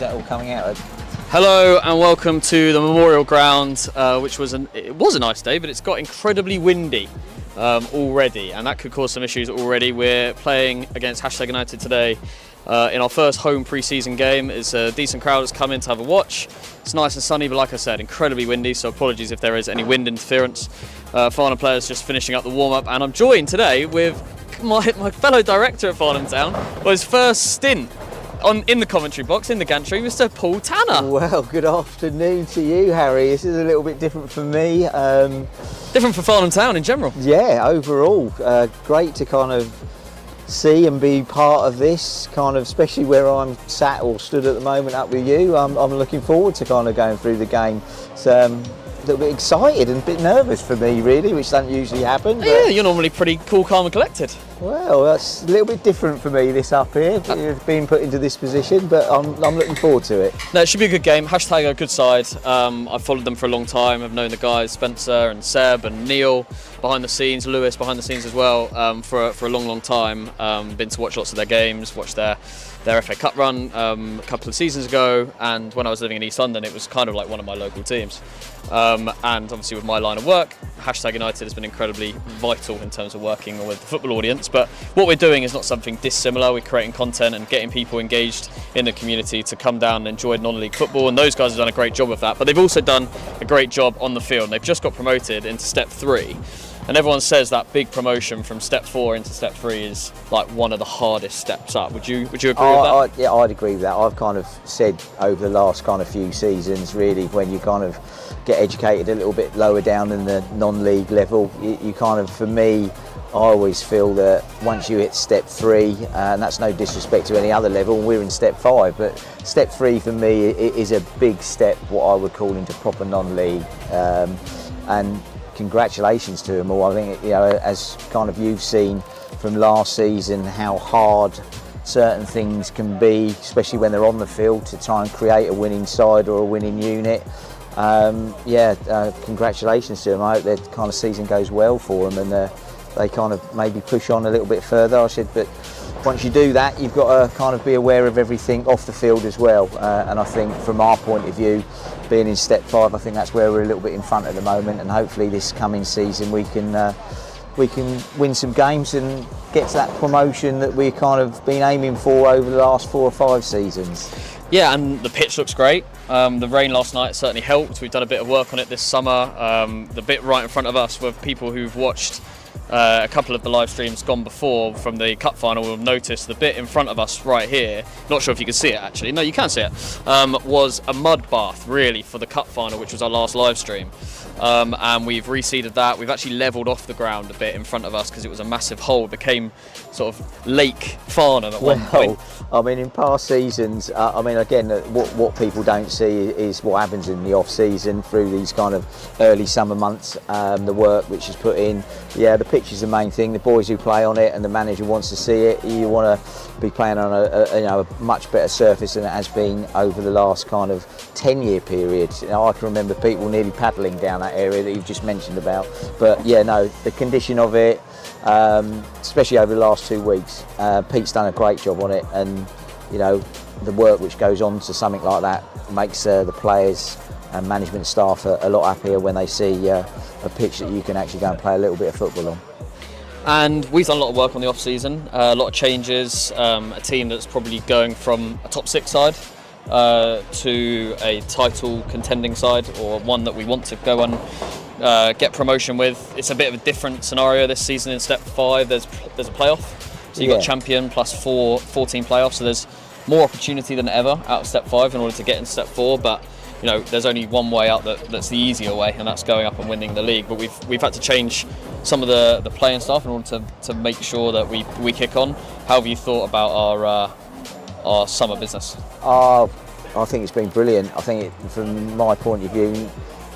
that all coming out? Hello and welcome to the Memorial Ground, which was it was a nice day, but it's got incredibly windy already, and that could cause some issues already. We're playing against #United today in our first home pre-season game. It's a decent crowd that's come in to have a watch. It's nice and sunny, but like I said, incredibly windy, so apologies if there is any wind interference. Farnham players just finishing up the warm-up, and I'm joined today with my fellow director at Farnham Town, for his first stint in the commentary box, in the gantry, Mr. Paul Tanner. Well, good afternoon to you, Harry. This is a little bit different for me. Different for Farnham Town in general. Yeah, overall, great to kind of see and be part of this, kind of, especially where I'm sat or stood at the moment up with you. I'm looking forward to kind of going through the game. It's a little bit excited and a bit nervous for me, really, which doesn't usually happen. Yeah, you're normally pretty cool, calm and collected. Well, that's a little bit different for me, this up here, being put into this position, but I'm looking forward to it. No, it should be a good game. # a good side. I've followed them for a long time. I've known the guys, Spencer and Seb and Neil behind the scenes, Lewis behind the scenes as well, for a long time. Been to watch lots of their games, watched their FA Cup run a couple of seasons ago, and when I was living in East London, it was kind of like one of my local teams. And obviously with my line of work, #United has been incredibly vital in terms of working with the football audience. But what we're doing is not something dissimilar. We're creating content and getting people engaged in the community to come down and enjoy non-league football, and those guys have done a great job of that. But they've also done a great job on the field. They've just got promoted into Step 3. And everyone says that big promotion from Step 4 into Step 3 is like one of the hardest steps up. Would you agree with that? Yeah, I'd agree with that. I've kind of said over the last kind of few seasons, really, when you kind of get educated a little bit lower down in the non-league level, you kind of, for me, I always feel that once you hit Step 3, and that's no disrespect to any other level, we're in Step 5, but Step 3 for me is a big step, what I would call into proper non-league. And congratulations to them all. I think, as kind of you've seen from last season, how hard certain things can be, especially when they're on the field, to try and create a winning side or a winning unit. Congratulations to them. I hope their kind of season goes well for them, and they kind of maybe push on a little bit further. I said, but once you do that, you've got to kind of be aware of everything off the field as well. And I think from our point of view, being in Step 5, I think that's where we're a little bit in front at the moment, and hopefully this coming season we can win some games and get to that promotion that we've kind of been aiming for over the last 4 or 5 seasons. Yeah, and the pitch looks great. The rain last night certainly helped. We've done a bit of work on it this summer. The bit right in front of us, were people who've watched a couple of the live streams gone before from the cup final will notice the bit in front of us right here, not sure if you can see it actually, no you can see it, was a mud bath really for the cup final, which was our last live stream. And we've reseeded that. We've actually levelled off the ground a bit in front of us because it was a massive hole. It became sort of Lake Farnham at one point. I mean, in past seasons, again, what people don't see is what happens in the off-season through these kind of early summer months, the work which is put in. Yeah, the pitch is the main thing. The boys who play on it and the manager wants to see it. You want to be playing on a much better surface than it has been over the last kind of 10-year period. I can remember people nearly paddling down that area that you've just mentioned about. But yeah, no, the condition of it, especially over the last 2 weeks, Pete's done a great job on it, and the work which goes on to something like that makes the players and management staff a lot happier when they see a pitch that you can actually go and play a little bit of football on. And we've done a lot of work on the off-season, a lot of changes, a team that's probably going from a top 6 side to a title contending side, or one that we want to go and get promotion with. It's a bit of a different scenario this season. In Step 5 there's a playoff, so you've got champion plus 14 playoffs, so there's more opportunity than ever out of Step 5 in order to get into Step 4, but there's only one way out that's the easier way, and that's going up and winning the league. But we've had to change some of the playing staff in order to make sure that we kick on. How have you thought about our summer business? I think it's been brilliant. I think from my point of view,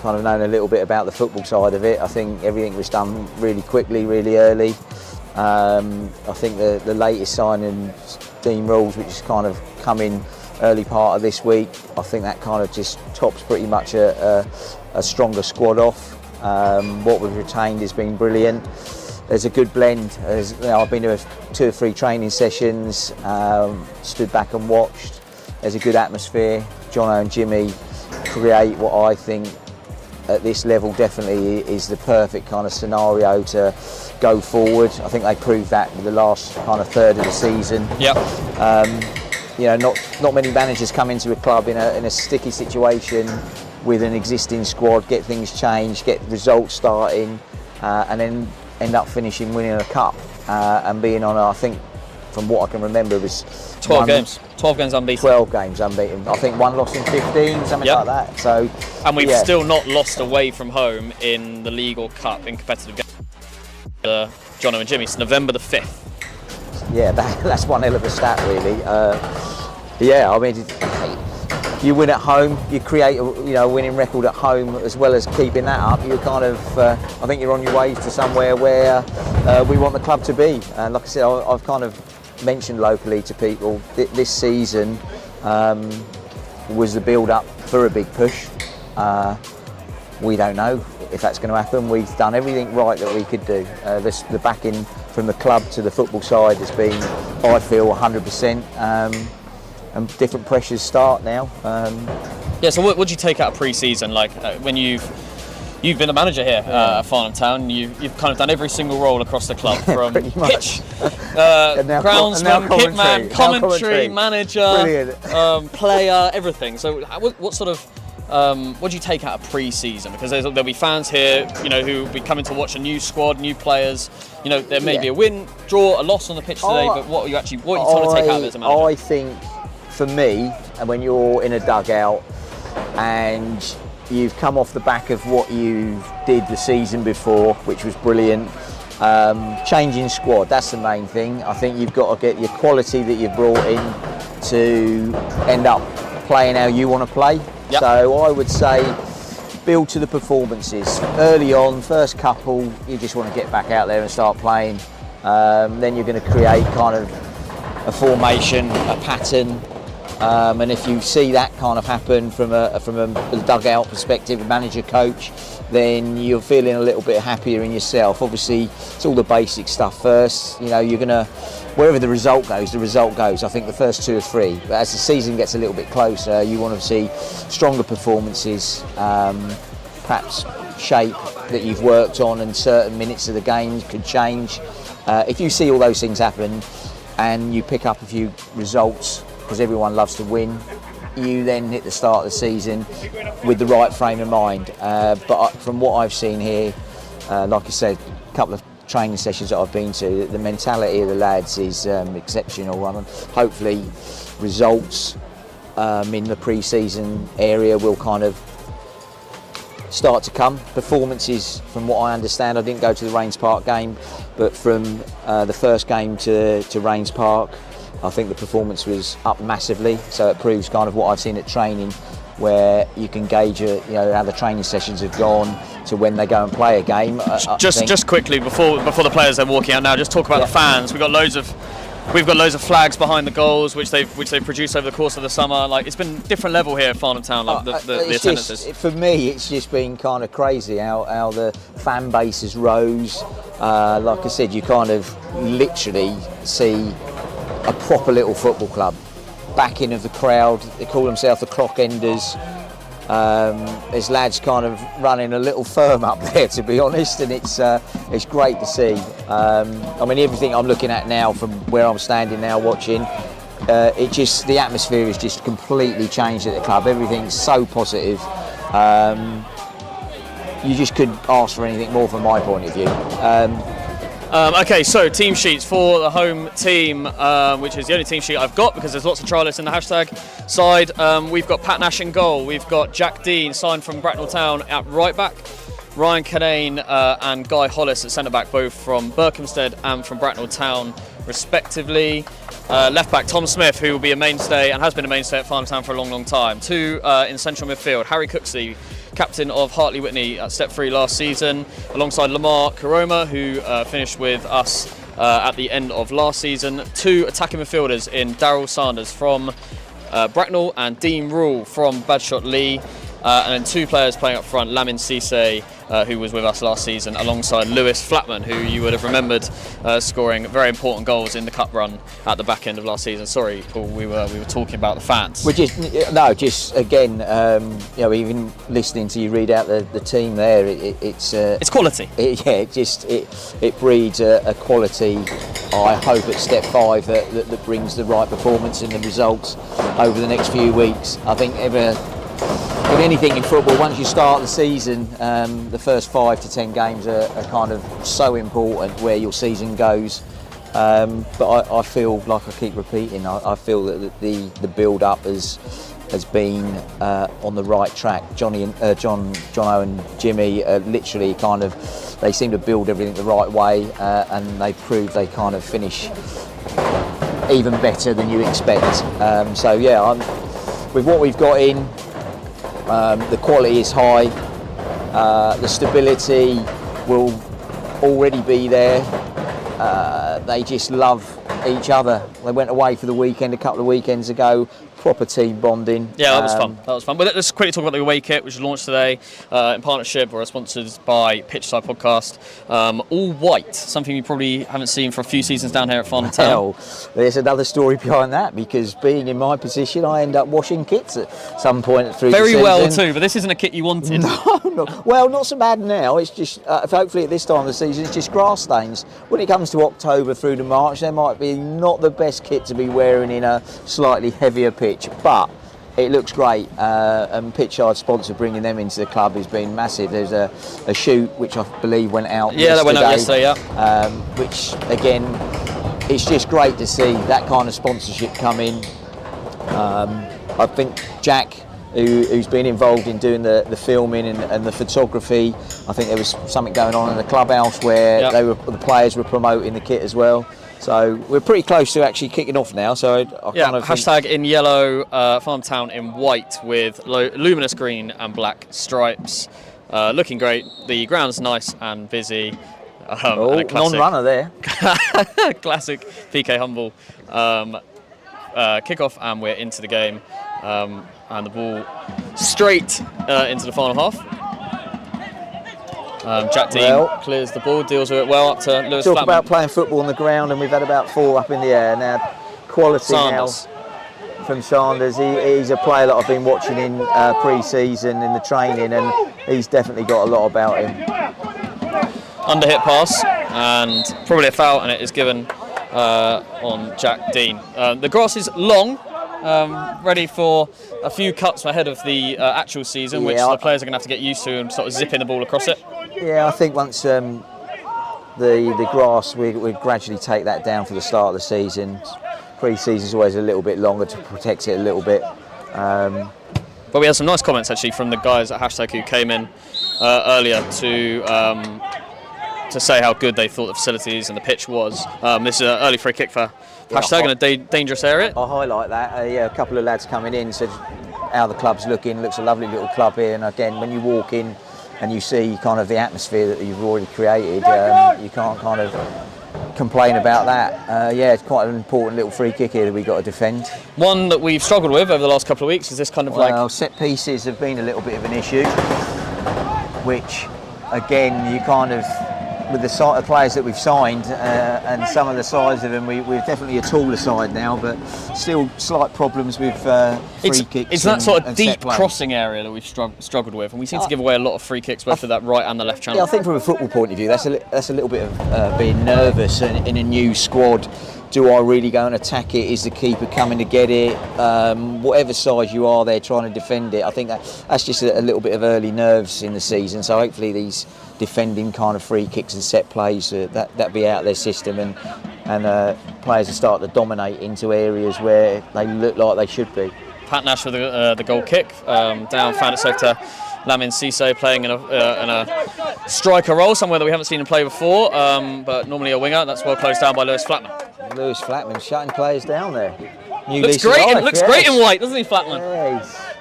kind of known a little bit about the football side of it, I think everything was done really quickly, really early. I think the latest signing, Dean Rules, which has kind of come in early part of this week, I think that kind of just tops pretty much a stronger squad off. What we've retained has been brilliant. There's a good blend. I've been to 2 or 3 training sessions, stood back and watched. there's a good atmosphere. Jono and Jimmy create what I think at this level definitely is the perfect kind of scenario to go forward. I think they proved that with the last kind of third of the season. Yep. Not many managers come into a club in a sticky situation with an existing squad, get things changed, get results starting, and then end up finishing winning a cup and being on, I think, from what I can remember, it was 12 games. 12 games unbeaten. 12 games unbeaten. I think one loss in 15, something like that. So, and we've still not lost away from home in the League or Cup in competitive games. Jono and Jimmy, it's November the 5th. Yeah, that's one hell of a stat, really. I mean, you win at home, you create a winning record at home, as well as keeping that up. You're kind of, I think you're on your way to somewhere where we want the club to be. And like I said, I've kind of mentioned locally to people this season was the build-up for a big push. We don't know if that's going to happen. We've done everything right that we could do. The backing from the club to the football side has been, I feel, 100%. And different pressures start now. So what do you take out of pre-season? Like when you've been a manager here at Farnham Town, you've kind of done every single role across the club, from pitch, groundsman, kitman, commentary, manager, player, everything. So what sort of what do you take out of pre-season? Because there'll be fans here, who will be coming to watch a new squad, new players. There may be a win, draw, a loss on the pitch today. But what are you trying to take out of it as a manager? I think, for me, and when you're in a dugout and you've come off the back of what you did the season before, which was brilliant, changing squad, that's the main thing. I think you've got to get your quality that you've brought in to end up playing how you want to play. Yep. So I would say build to the performances. Early on, first couple, you just want to get back out there and start playing. Then you're going to create kind of a formation, a pattern. And if you see that kind of happen from a dugout perspective, a manager, coach, then you're feeling a little bit happier in yourself. Obviously, it's all the basic stuff first. You're gonna, wherever the result goes, the result goes. I think the first 2 or 3. But as the season gets a little bit closer, you want to see stronger performances, perhaps shape that you've worked on, and certain minutes of the game could change. If you see all those things happen, and you pick up a few results, because everyone loves to win, you then hit the start of the season with the right frame of mind. But from what I've seen here, like I said, a couple of training sessions that I've been to, the mentality of the lads is exceptional. Hopefully results in the pre-season area will kind of start to come. Performances, from what I understand, I didn't go to the Rains Park game, but from the first game to Rains Park, I think the performance was up massively. So it proves kind of what I've seen at training, where you can gauge how the training sessions have gone to when they go and play a game. Just quickly before the players are walking out now, just talk about the fans. We've got loads of flags behind the goals, which they've produced over the course of the summer. Like, it's been different level here at Farnham Town. Like the attendances. For me, it's just been kind of crazy how the fan base has rose. Like I said, you kind of literally see a proper little football club. Backing of the crowd. They call themselves the Clock Enders. There's lads kind of running a little firm up there, to be honest, and it's great to see. I mean, everything I'm looking at now from where I'm standing now watching, the atmosphere has just completely changed at the club. Everything's so positive. You just couldn't ask for anything more from my point of view. Okay, so team sheets for the home team, which is the only team sheet I've got because there's lots of trialists in the hashtag side. We've got Pat Nash in goal. We've got Jack Dean, signed from Bracknell Town, at right back. Ryan Canane and Guy Hollis at centre back, both from Berkhamsted and from Bracknell Town, respectively. Left back Tom Smith, who will be a mainstay and has been a mainstay at Farnham Town for a long, long time. 2 in central midfield, Harry Cooksey, captain of Hartley Whitney at Step 3 last season, alongside Lamar Karoma, who finished with us at the end of last season. 2 attacking midfielders in Daryl Sanders from Bracknell and Dean Rule from Badshot Lee. and then 2 players playing up front, Lamin Cisse, who was with us last season, alongside Lewis Flatman, who you would have remembered scoring very important goals in the cup run at the back end of last season. Sorry, Paul, we were talking about the Fats. Just again, even listening to you read out the team there, it's quality. It breeds a quality. I hope at step 5 that brings the right performance and the results over the next few weeks. I think with anything in football, once you start the season, the first 5 to 10 games are kind of so important where your season goes. But I feel like I keep repeating. I feel that the build-up has been on the right track. Jono and Jimmy literally they seem to build everything the right way, and they prove they kind of finish even better than you expect. With what we've got in, the quality is high, the stability will already be there. They just love each other. They went away for the weekend a couple of weekends ago. Proper team bonding. Yeah, that was fun. But let's quickly talk about the away kit, which was launched today in partnership or sponsored by Pitchside Podcast. All white, something you probably haven't seen for a few seasons down here at Farnham Town. Well, there's another story behind that, because being in my position, I end up washing kits at some point through the season. Very well too, but this isn't a kit you wanted. No. Well, not so bad now. It's just, hopefully at this time of the season, it's just grass stains. When it comes to October through to March, there might be not the best kit to be wearing in a slightly heavier pitch, but it looks great, and Pitchside sponsor bringing them into the club has been massive. There's a shoot which I believe went out yesterday. That went out yesterday, yeah. Which again, it's just great to see that kind of sponsorship come in. I think Jack, who's been involved in doing the filming and the photography, I think there was something going on in the clubhouse where the players were promoting the kit as well. So we're pretty close to actually kicking off now. So hashtag in yellow, Farnham Town in white with luminous green and black stripes. Looking great. The ground's nice and busy. And a classic, non-runner there. Classic PK Humble kick-off, and we're into the game. And the ball straight into the final half. Jack Dean clears the ball, deals with it well up to Lewis Flatman. Talk about playing football on the ground, and we've had about 4 up in the air. Now, quality Sanders. Now from Sanders. He's a player that I've been watching in pre-season in the training, and he's definitely got a lot about him. Under-hit pass, and probably a foul, and it is given on Jack Dean. The grass is long, ready for a few cuts ahead of the actual season, which the players are going to have to get used to and sort of zipping the ball across it. Yeah, I think once the grass, we gradually take that down for the start of the season. Pre-season is always a little bit longer to protect it a little bit. But we had some nice comments actually from the guys at Hashtag who came in earlier to say how good they thought the facilities and the pitch was. This is an early free kick for Hashtag in a dangerous area. I highlight that. A couple of lads coming in said how the club's looking. Looks a lovely little club here. And again, when you walk in and you see kind of the atmosphere that you've already created, you can't kind of complain about that. It's quite an important little free kick here that we've got to defend. One that we've struggled with over the last couple of weeks is this kind of set pieces have been a little bit of an issue, which again you kind of, with the sort of players that we've signed and some of the size of them, we're definitely a taller side now, but still slight problems with free kicks. It's that sort of deep crossing area that we've struggled with, and we seem to give away a lot of free kicks both to that right and the left channel. Yeah, I think from a football point of view, that's a little bit of being nervous in a new squad. Do I really go and attack it? Is the keeper coming to get it? Whatever size you are there trying to defend it, I think that's just a little bit of early nerves in the season. So hopefully these defending kind of free kicks and set plays, that be out of their system, and players will start to dominate into areas where they look like they should be. Pat Nash with the goal kick, down, found it safe to Lamin Cisse, playing in a striker role, somewhere that we haven't seen him play before, but normally a winger. That's well closed down by Lewis Flatman. Lewis Flatman shutting players down there. Looks great in white, doesn't he, Flatman? Yes.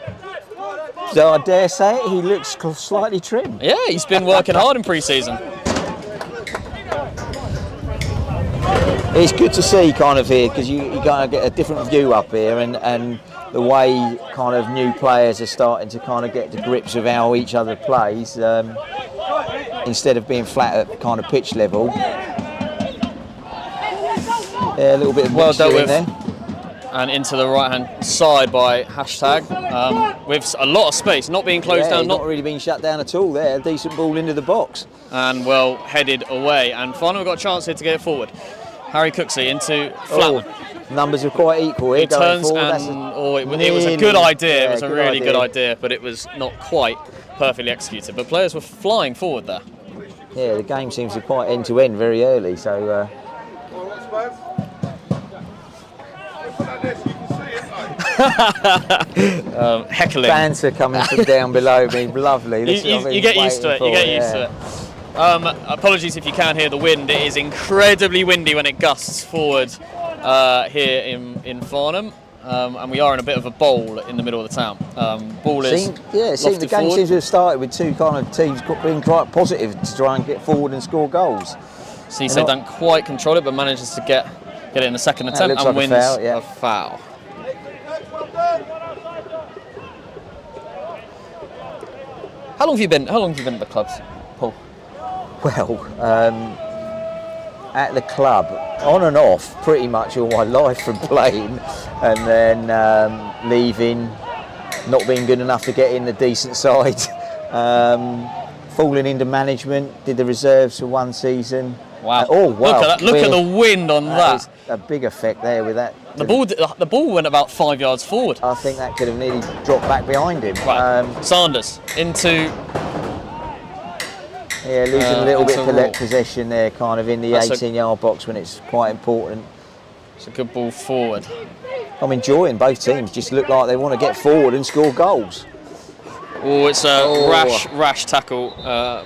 So I dare say it, he looks slightly trim. Yeah, he's been working hard in pre-season. It's good to see kind of here, because you kind of get a different view up here, and the way kind of new players are starting to kind of get to grips with how each other plays, instead of being flat at kind of pitch level. Yeah, a little bit of well mixture dealt in with. there. And into the right-hand side by Hashtag, with a lot of space, not being closed down. He's not really being shut down at all there. A decent ball into the box. And well headed away. And finally we've got a chance here to get it forward. Harry Cooksey into Flatman. Numbers are quite equal here. He turns and it was a good idea. Yeah, it was a really good idea, but it was not quite perfectly executed. But players were flying forward there. Yeah, the game seems to be quite end-to-end very early. So. Heckling. Banter coming from down below me, lovely. You get used to it. You get used to it. Apologies if you can hear the wind. It is incredibly windy when it gusts forward here in Farnham, and we are in a bit of a bowl in the middle of the town. Ball is the game seems to have started with two kind of teams being quite positive to try and get forward and score goals. Cisse don't quite control it, but manages to get it in the second attempt and wins a foul. How long have you been at the clubs, Paul? Well, at the club, on and off, pretty much all my life from playing, and then leaving, not being good enough to get in the decent side, falling into management, did the reserves for one season. Wow! Wow! Look at the wind on that. A big effect there with that. The ball went about 5 yards forward. I think that could have nearly dropped back behind him. Right. Sanders into. Yeah, losing a little bit of possession there, kind of in the 18-yard box when it's quite important. It's a good ball forward. I'm enjoying both teams. Just look like they want to get forward and score goals. Oh, it's a rash tackle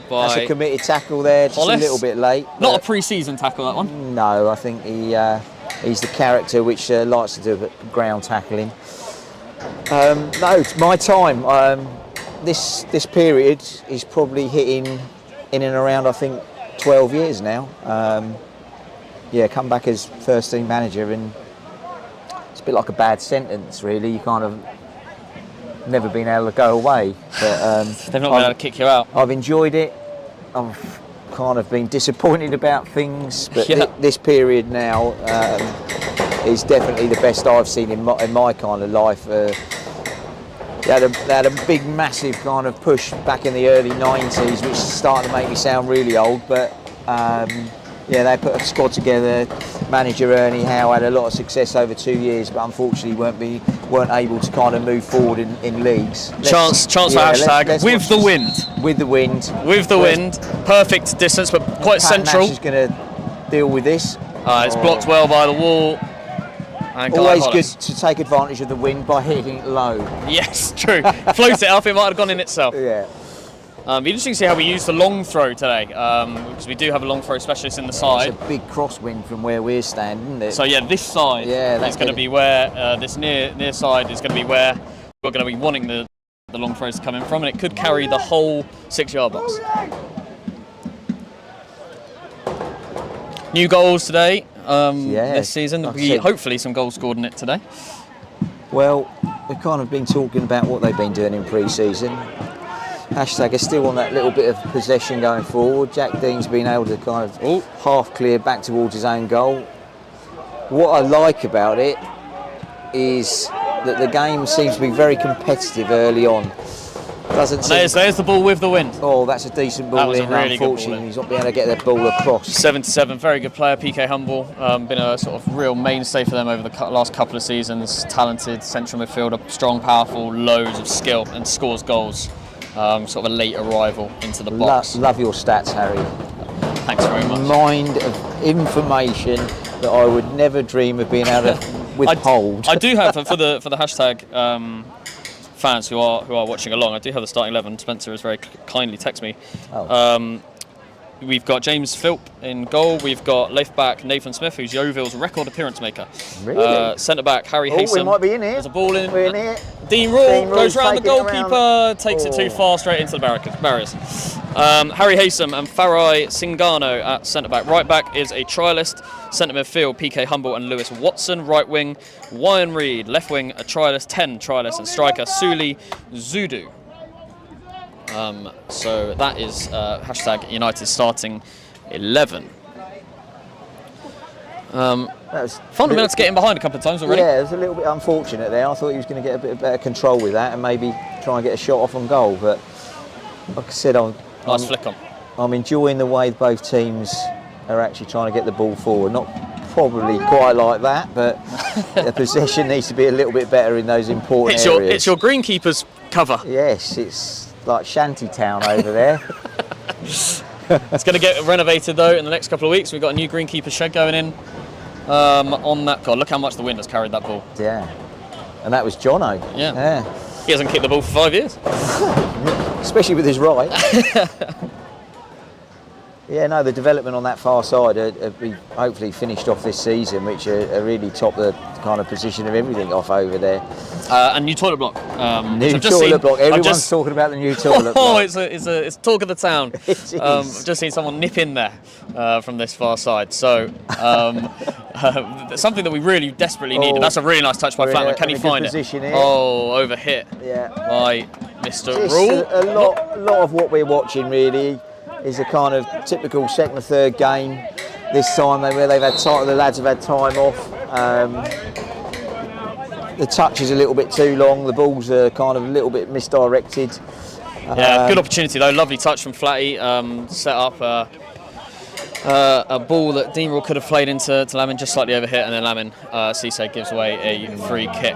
by. That's a committed tackle there, just Hollis. A little bit late. Not a pre-season tackle, that one. No, I think he's the character which likes to do ground tackling. No, it's my time. This period is probably hitting in and around, I think, 12 years now. Come back as first team manager, and it's a bit like a bad sentence, really. You kind of never been able to go away. But, they've not been able to kick you out. I've enjoyed it. I've kind of been disappointed about things, but this period now is definitely the best I've seen in my kind of life. They had a big, massive kind of push back in the early 90s, which is starting to make me sound really old, but they put a squad together. Manager Ernie Howe had a lot of success over 2 years, but unfortunately weren't able to kind of move forward in leagues. Chance for Hashtag let's with the wind. With the wind. With the wind. Perfect distance, but quite central. Nash is going to deal with this. It's blocked well by the wall. And always good to take advantage of the wind by hitting it low. Yes, true. Float it up, it might have gone in itself. Yeah. Be interesting to see how we use the long throw today, because we do have a long throw specialist in the side. It's a big crosswind from where we're standing, isn't it? So this side is going to be where this near side is going to be where we're going to be wanting the long throws to come in from, and it could carry the whole 6-yard box. New goals today this season. There'll be hopefully some goals scored in it today. Well, we've kind of been talking about what they've been doing in pre-season. Hashtag is still on that little bit of possession going forward. Jack Dean's been able to kind of half clear back towards his own goal. What I like about it is that the game seems to be very competitive early on. There's the ball with the wind. Oh, that's a decent ball in. Really unfortunately, he's not being able to get the ball across. 7-7, very good player, PK Humble. Been a sort of real mainstay for them over the last couple of seasons. Talented central midfielder, strong, powerful, loads of skill, and scores goals. Sort of a late arrival into the box. Love your stats, Harry. Thanks very much. Mind of information that I would never dream of being able to withhold. I do have for the Hashtag fans who are watching along. I do have the starting 11. Spencer has very kindly texted me. we've got James Philp in goal. We've got left back Nathan Smith, who's Yeovil's record appearance maker. Really? Centre back Harry Haysom. We might be in here. There's a ball in. We're in here. Dean Rule goes Rule's round the taking it goalkeeper, takes it too far, straight into the barriers. Harry Haysom and Farai Singano at centre back. Right back is a trialist. Centre midfield, PK Humble and Lewis Watson. Right wing, Wyan Reid. Left wing, a trialist, 10 trialists, and striker Suli Zudu. So that is hashtag United starting 11. Fundamental to getting behind a couple of times already. Yeah, it was a little bit unfortunate there. I thought he was going to get a bit better control with that and maybe try and get a shot off on goal. But like I said, Nice flick on. I'm enjoying the way both teams are actually trying to get the ball forward. Not probably quite like that, but the possession needs to be a little bit better in those important areas. It's your greenkeeper's cover. Yes, it's like Shantytown over there. It's going to get renovated though in the next couple of weeks. We've got a new greenkeeper shed going in on that. God, look how much the wind has carried that ball. Yeah, and that was Jono. Yeah. He hasn't kicked the ball for 5 years. Especially with his right. Yeah, no, the development on that far side, we hopefully finished off this season, which are really top the kind of position of everything off over there. And new toilet block. New toilet block. Everyone's talking about the new toilet block. Oh, it's talk of the town. It is. I've just seen someone nip in there from this far side. So something that we really desperately needed. That's a really nice touch by Flatman. Can he find it? Here. Oh, overhit by Mr. Rule. A lot of what we're watching really is a kind of typical second or third game this time where the lads have had time off. The touch is a little bit too long, the balls are kind of a little bit misdirected. Yeah, good opportunity though, lovely touch from Flatty, set up a ball that Dean Rule could have played into Lamin, just slightly overhit, and then Lamin Cisse gives away a free kick.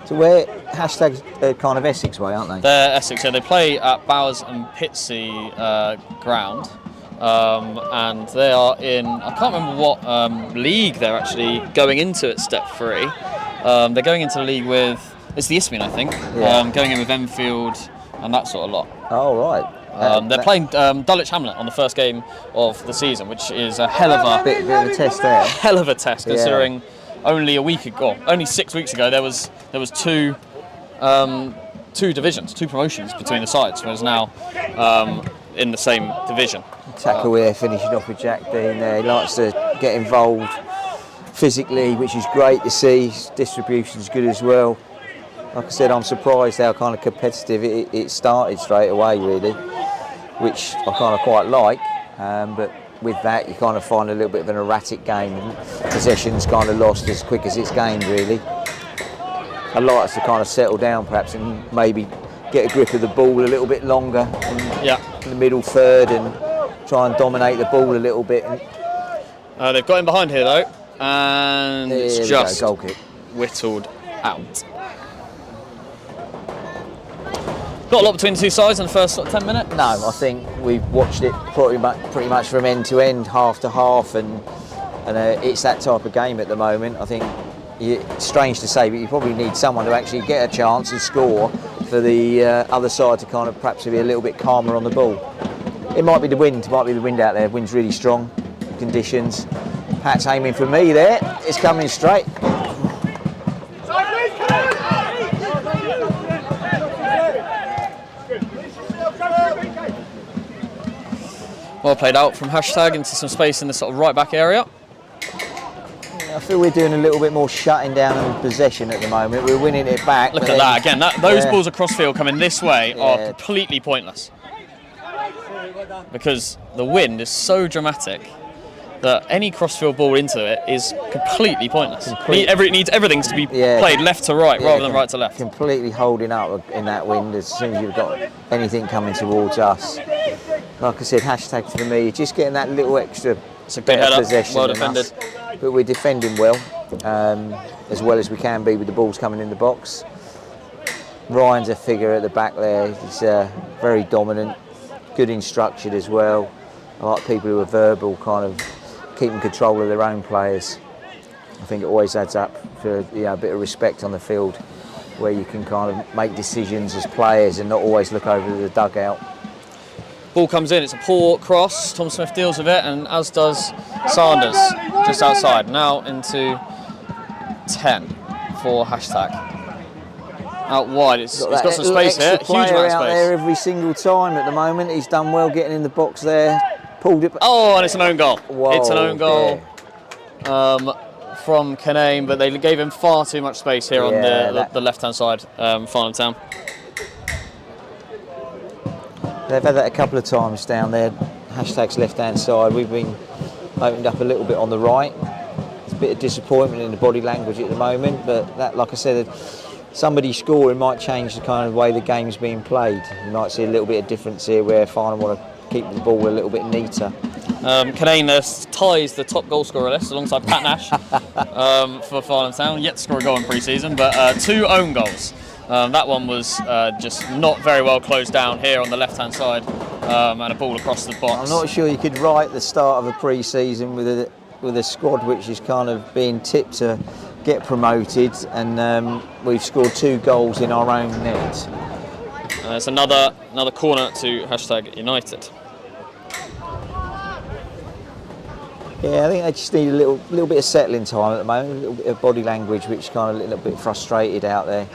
So we're hashtag kind of Essex way, aren't they? They're Essex, yeah. They play at Bowers and Pitsea ground, and they are in, I can't remember what league they're actually going into at step 3. They're going into the league with, it's the Isthmian, I think, going in with Enfield and that sort of lot. Oh, right. They're playing Dulwich Hamlet on the first game of the season, which is a hell of a bit of a test there. Hell of a test, considering only a week ago, only 6 weeks ago, there was two divisions, 2 promotions between the sides, whereas now in the same division. Tackle here, finishing off with Jack Dean there. He likes to get involved physically, which is great to see. His distribution's good as well. Like I said, I'm surprised how kind of competitive it started straight away, really, which I kind of quite like. But with that, you kind of find a little bit of an erratic game, and possession's kind of lost as quick as it's gained, really. I'd like us to kind of settle down, perhaps, and maybe get a grip of the ball a little bit longer in the middle third, and try and dominate the ball a little bit. They've got him behind here though, and it's just goal kick. Whittled out. Not a lot between the two sides in the first 10 minutes. No, I think we've watched it pretty much from end to end, half to half, and it's that type of game at the moment. I think it's strange to say, but you probably need someone to actually get a chance and score for the other side to kind of perhaps be a little bit calmer on the ball. It might be the wind. Out there. The wind's really strong. Conditions. Pat's aiming for me there. It's coming straight. Well played out from hashtag into some space in the sort of right back area. I feel we're doing a little bit more shutting down on possession at the moment. We're winning it back. Look at that again. Those balls across field coming this way are completely pointless, because the wind is so dramatic that any crossfield ball into it is completely pointless. It needs everything to be played left to right rather than right to left. Completely holding up in that wind as soon as you've got anything coming towards us. Like I said, hashtag for me, just getting that little extra better possession. Well defended. But we're defending well as we can be with the balls coming in the box. Ryan's a figure at the back there. He's very dominant, good instructed as well. I like people who are verbal, kind of keeping control of their own players. I think it always adds up for a bit of respect on the field. where you can kind of make decisions as players and not always look over the dugout. Ball comes in, it's a poor cross. Tom Smith deals with it, and as does Sanders, just outside. Now into 10 for hashtag. Out wide, he's got some space here. Huge amount of out space. there every single time at the moment. He's done well getting in the box there. Pulled it. Oh, and it's an own goal. Whoa, it's an own goal from Kanane, but they gave him far too much space here on the left-hand side, Farnham Town. They've had that a couple of times down there. Hashtag's left-hand side. We've been opened up a little bit on the right. It's a bit of disappointment in the body language at the moment, but that, like I said, somebody scoring might change the kind of way the game's being played. You might see a little bit of difference here where Farnham want to keep the ball a little bit neater. Kanane ties the top goal scorer list alongside Pat Nash for Farnham Town. Yet to score a goal in pre-season, but 2 own goals. That one was just not very well closed down here on the left-hand side, and a ball across the box. I'm not sure you could write the start of a pre-season with a squad which is kind of being tipped to get promoted, and we've scored 2 goals in our own net. It's another corner to hashtag United. Yeah, I think they just need a little bit of settling time at the moment, a little bit of body language, which kind of a little bit frustrated out there.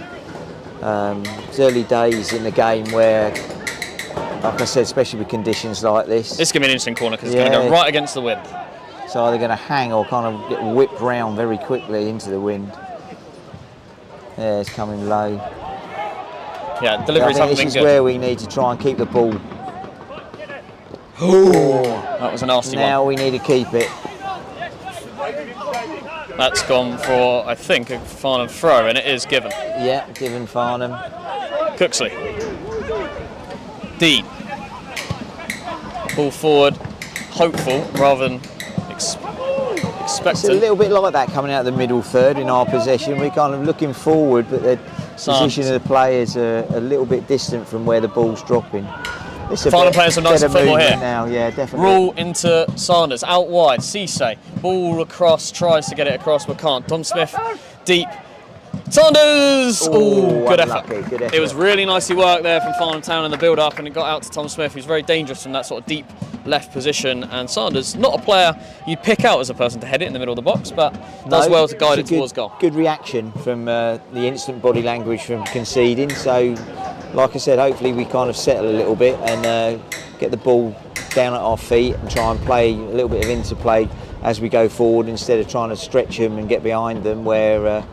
It's early days in the game where, like I said, especially with conditions like this. This is going to be an interesting corner because it's going to go right against the wind. So either going to hang or kind of get whipped round very quickly into the wind. Yeah, it's coming low. Yeah, deliveries haven't been good. This is where we need to try and keep the ball. Ooh, that was a nasty one. Now we need to keep it. That's gone for, I think, a Farnham throw, and it is given. Yeah, given Farnham. Cooksley. Dean. Ball forward, hopeful rather than expected. It's a little bit like that coming out of the middle third in our possession. We're kind of looking forward, but the position of the players are a little bit distant from where the ball's dropping. Farnham playing some nice football here. Now, yeah, definitely. Rule into Sanders, out wide, Cisse, ball across, tries to get it across but can't. Tom Smith, deep. Sanders! Ooh, good effort. It was really nicely worked there from Farnham Town in the build-up, and it got out to Tom Smith, who's very dangerous from that sort of deep left position. And Sanders, not a player you pick out as a person to head it in the middle of the box, but does well to guide it towards goal. Good reaction from the instant body language from conceding. So, like I said, hopefully we kind of settle a little bit and get the ball down at our feet and try and play a little bit of interplay as we go forward instead of trying to stretch them and get behind them, where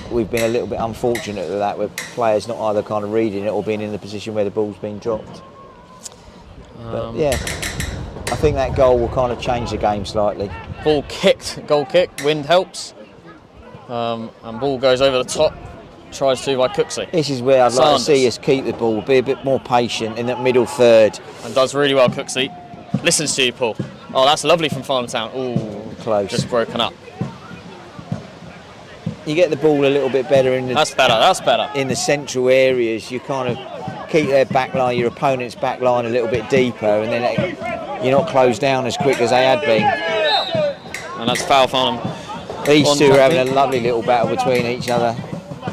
we've been a little bit unfortunate with that, where players not either kind of reading it or being in the position where the ball's been dropped. But yeah, I think that goal will kind of change the game slightly. Ball kicked, goal kick, wind helps, and ball goes over the top. Tries to by Cooksley. This is where I'd like to see us keep the ball, be a bit more patient in that middle third. And does really well, Cooksley. Listens to you, Paul. Oh, that's lovely from Farnham Town. Ooh, close. Just broken up. You get the ball a little bit better in the. That's better. In the central areas, you kind of keep their back line, your opponent's back line a little bit deeper, and then you're not closed down as quick as they had been. And that's foul Farnham. These two are having a lovely little battle between each other.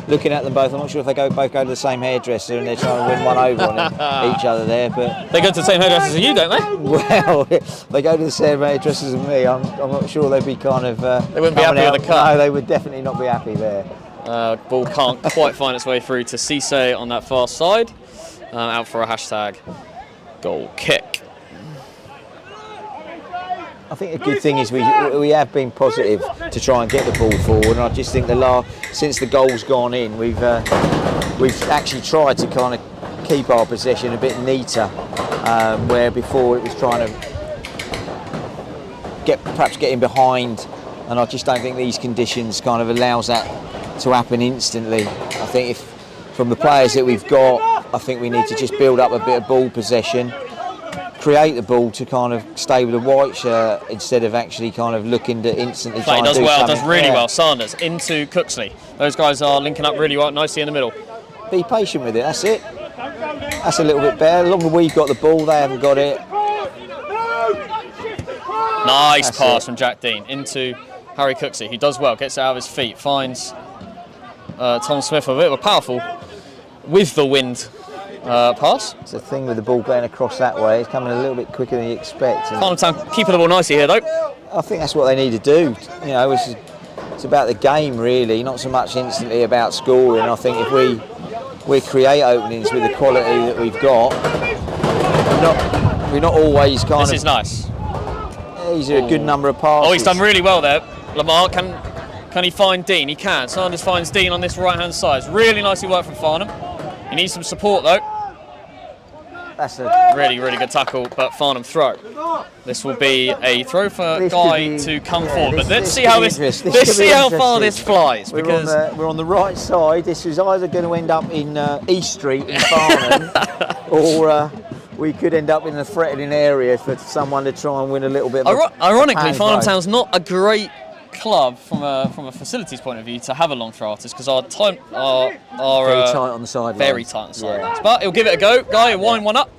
Looking at them both, I'm not sure if they both go to the same hairdresser and they're trying to win one over on each other there. But they go to the same hairdressers as you, don't they? Well, they go to the same hairdressers as me. I'm not sure they'd be kind of. They wouldn't be happy with the cut. No, they would definitely not be happy there. Ball can't quite find its way through to Cisse on that far side. Out for a hashtag goal kick. I think the good thing is we have been positive to try and get the ball forward, and I just think since the goal's gone in, we've actually tried to kind of keep our possession a bit neater, where before it was trying to perhaps getting behind, and I just don't think these conditions kind of allows that to happen instantly. I think if from the players that we've got, I think we need to just build up a bit of ball possession, create the ball to kind of stay with the white shirt instead of actually kind of looking to instantly try and do something. Does really well. Sanders into Cooksley. Those guys are linking up really well, nicely in the middle. Be patient with it, that's it. That's a little bit better. The longer we've got the ball, they haven't got it. Nice pass from Jack Dean into Harry Cooksley. He does well, gets it out of his feet, finds Tom Smith with a bit of a powerful with the wind pass. It's the thing with the ball going across that way. It's coming a little bit quicker than you expect. Farnham Town keeping the ball nicely here though. I think that's what they need to do. You know, it's about the game really, not so much instantly about scoring. I think if we create openings with the quality that we've got, we're not always kind of. This is nice. These are a good number of passes. Oh, he's done really well there. Lamar, can he find Dean? He can. Sanders finds Dean on this right-hand side. It's really nicely worked from Farnham. He needs some support though. That's a really, really good tackle, but Farnham throw. This will be a throw for Guy to come forward. But let's see how far this flies. Because we're on the right side. This is either going to end up in East Street in Farnham, or we could end up in a threatening area for someone to try and win a little bit. Ironically, Farnham Town's not a great club from a facilities point of view to have a long throw artist, because our very tight on the sidelines. Very tight on the sidelines. But he'll give it a go. Guy, he'll wind one up.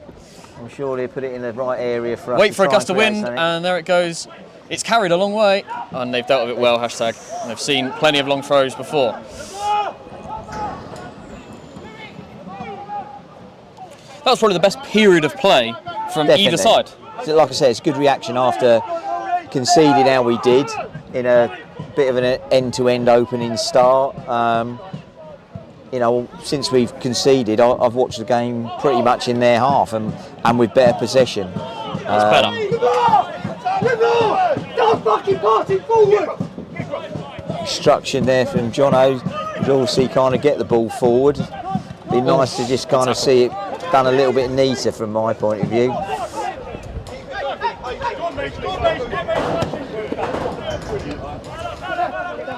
I'm sure he'll put it in the right area for us. Wait for a gust of wind, and there it goes. It's carried a long way, and they've dealt with it well. Hashtag. They've seen plenty of long throws before. That was probably the best period of play from either side. So like I said, it's good reaction after conceding how we did in a bit of an end-to-end opening start. You know, since we've conceded, I've watched the game pretty much in their half and with better possession. That's better. Instruction there from Jono. You'd obviously kind of get the ball forward. Be nice to just kind of see it done a little bit neater from my point of view.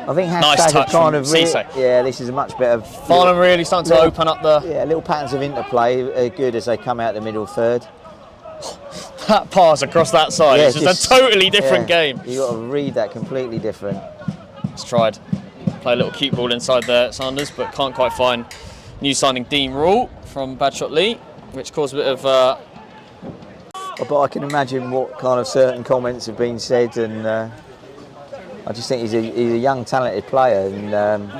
I think nice touch kind of yeah, this is a much better. Farnham really starting to open up the. Yeah, little patterns of interplay are good as they come out the middle third. That pass across that side is just a totally different game. You got to read that completely different. He's tried play a little cute ball inside there, Sanders, but can't quite find new signing Dean Rule from Badshot Lee, which caused a bit of. But I can imagine what kind of certain comments have been said, and I just think he's a young, talented player, and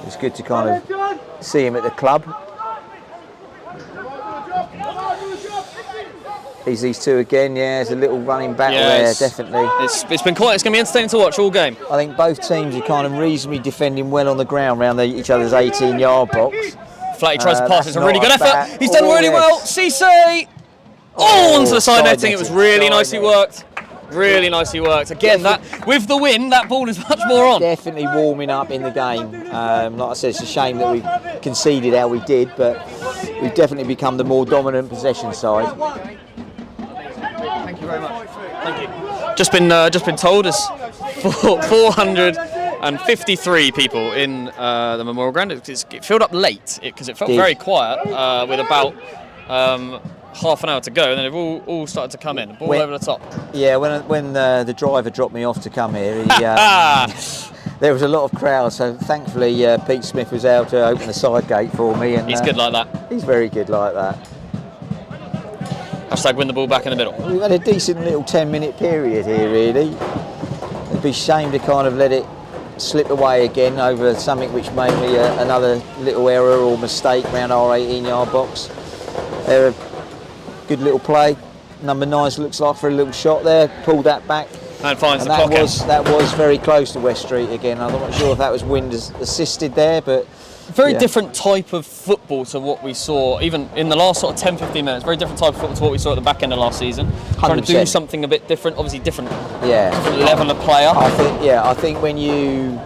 it's good to kind of see him at the club. These two again, yeah. There's a little running battle there, definitely. It's been quite. It's going to be entertaining to watch all game. I think both teams are kind of reasonably defending well on the ground around each other's 18-yard box. Flatty tries to pass. It's a really good effort. He's done really well. Cisse. Onto the side netting. It was really nicely worked. Really nicely worked. Again, that with the win, that ball is much more on. Definitely warming up in the game. Like I said, it's a shame that we conceded how we did, but we've definitely become the more dominant possession side. Thank you very much. Thank you. Just been told there's 453 people in the Memorial Ground. It filled up late because it felt very quiet with about half an hour to go, and then they've all started to come in. Ball over the top. Yeah, when the driver dropped me off to come here, there was a lot of crowd. So thankfully, Pete Smith was able to open the side gate for me. And he's good like that. He's very good like that. Hashtag win the ball back in the middle. We've had a decent little 10-minute period here, really. It'd be a shame to kind of let it slip away again over something which may be another little error or mistake around our 18-yard box. They're a good little play. Number 9 looks like for a little shot there. Pulled that back. And finds the pocket. That was very close to West Street again. I'm not sure if that was wind assisted there, but very different type of football to what we saw even in the last sort of 10-15 minutes. Very different type of football to what we saw at the back end of last season. 100%. Trying to do something a bit different, obviously different level of player. I think when you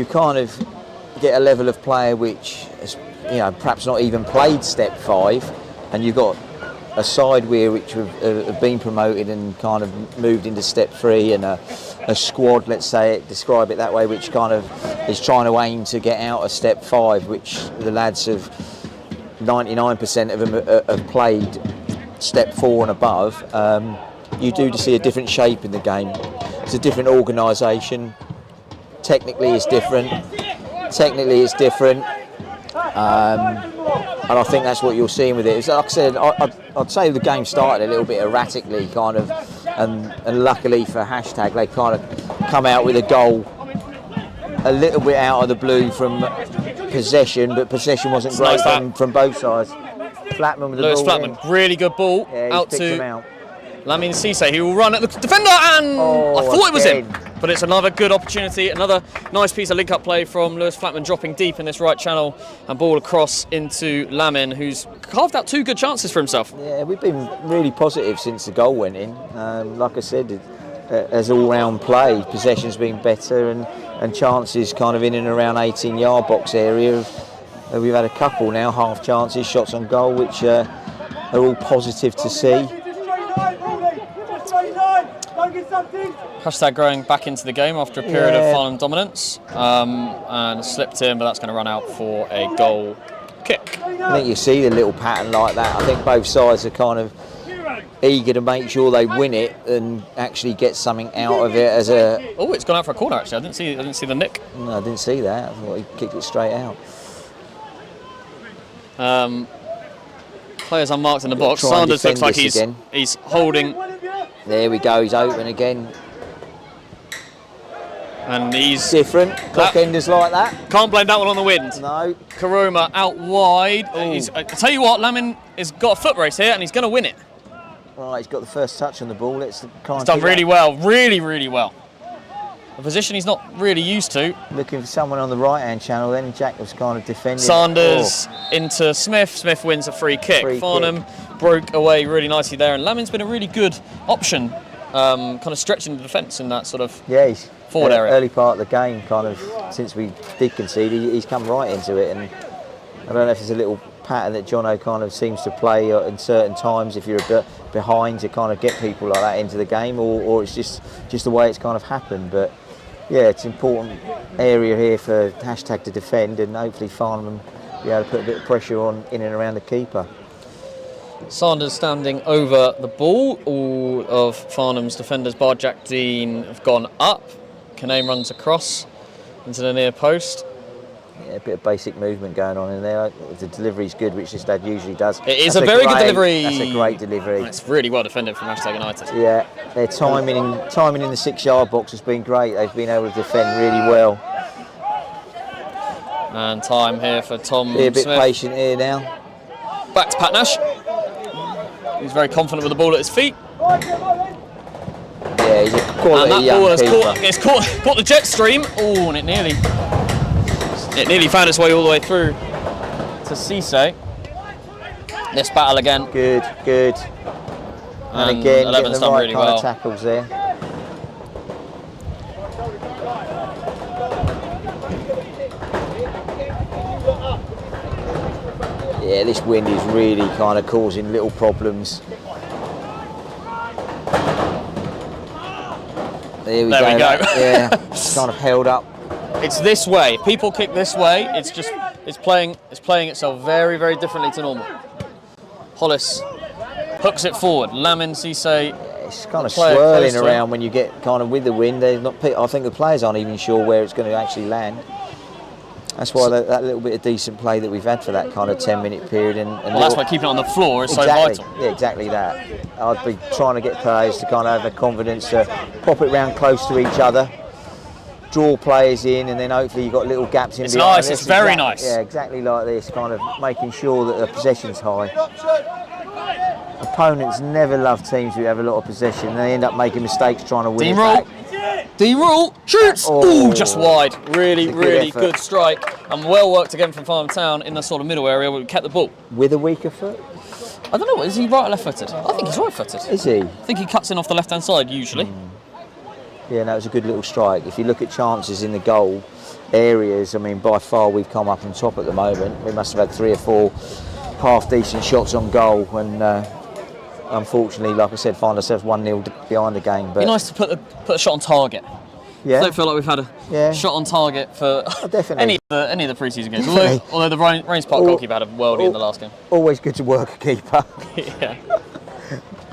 kind of get a level of player which has, perhaps not even played step 5, and you've got a side which have been promoted and kind of moved into step 3, and a squad, let's say, describe it that way, which kind of is trying to aim to get out of step 5, which the lads have 99% of them have played step 4 and above. You do see a different shape in the game. It's a different organisation. Technically it's different. And I think that's what you're seeing with it. It's, like I said, I'd say the game started a little bit erratically, kind of, and luckily for hashtag, they kind of come out with a goal a little bit out of the blue from possession, but possession wasn't It's great nice from both sides. Flatman with the Lewis ball. Flatman, really good ball Yeah, out picked him to out. Lamin Cisse. He will run at the defender, and I thought it was in. But it's another good opportunity, another nice piece of link-up play from Lewis Flatman, dropping deep in this right channel and ball across into Lamin, who's carved out 2 good chances for himself. Yeah, we've been really positive since the goal went in. Like I said, as all-round play, possession's been better and chances kind of in and around 18-yard box area. We've had a couple now, half chances, shots on goal, which are all positive to see. Hashtag growing back into the game after a period of Farnham dominance, and slipped in, but that's going to run out for a goal kick. I think you see the little pattern like that. I think both sides are kind of eager to make sure they win it and actually get something out of it as a... Oh, it's gone out for a corner actually. I didn't see the nick. No, I didn't see that. I thought he kicked it straight out. Players unmarked in the box. Sanders looks like he's holding. There we go, he's open again. And he's different. Clockenders like that. Can't blame that one on the wind. No. Karoma out wide. I tell you what, Lamin has got a foot race here and he's going to win it. Right, he's got the first touch on the ball. Let's he's done really well, really well. A position he's not really used to. Looking for someone on the right-hand channel then. Jack was kind of defending. Sanders into Smith. Smith wins a free kick. Farnham broke away really nicely there, and Lamin's been a really good option, kind of stretching the defence in that sort of he's forward area. Early part of the game, kind of since we did concede, he's come right into it, and I don't know if there's a little pattern that Jono kind of seems to play in certain times if you're a bit behind to kind of get people like that into the game, or it's just the way it's kind of happened. But yeah, it's an important area here for hashtag to defend, and hopefully Farnham be able to put a bit of pressure on in and around the keeper. Sanders standing over the ball. All of Farnham's defenders, bar Jack Dean, have gone up. Kaname runs across into the near post. Yeah, a bit of basic movement going on in there. The delivery's good, which this dad usually does. It is a very good delivery. That's a great delivery. And it's really well defended from hashtag United. Yeah, their timing in the 6-yard box has been great. They've been able to defend really well. And time here for Tom Be a bit Smith. patient here now. Back to Pat Nash. He's very confident with the ball at his feet. Yeah, he's a quality young keeper. It's caught the jet stream. Oh, and it nearly found its way all the way through to Cisse. This battle again. Good. And again, getting the right kind of tackles there. Yeah, this wind is really kind of causing little problems. There we go. Yeah, it's kind of held up. It's this way. If people kick this way, it's playing itself very, very differently to normal. Hollis hooks it forward. Lamin Cisse. It's kind of swirling around when you get kind of with the wind. I think the players aren't even sure where it's going to actually land. That's why that little bit of decent play that we've had for that kind of 10-minute period. That's why keeping it on the floor is so vital. Yeah, exactly that. I'd be trying to get players to kind of have the confidence to pop it round close to each other, draw players in, and then hopefully you've got little gaps in It's behind. nice, it's very nice. Yeah, exactly like this, kind of making sure that the possession's high. Opponents never love teams who have a lot of possession. They end up making mistakes trying to win it back. Dean Rule shoots! Oh, just wide. Really good strike. And well worked again from Farnham Town in the sort of middle area where we kept the ball. With a weaker foot? I don't know, is he right or left footed? I think he's right footed. Is he? I think he cuts in off the left hand side usually. Yeah, that was a good little strike. If you look at chances in the goal areas, I mean, by far we've come up on top at the moment. We must have had 3 or 4 half decent shots on goal, and unfortunately, like I said, find ourselves 1-0 behind the game. But it'd be nice to put a shot on target. Yeah. I don't feel like we've had a shot on target for any of the pre-season games. Although the Rains Park goalkeeper had a worldie in the last game. Always good to work a keeper. Yeah.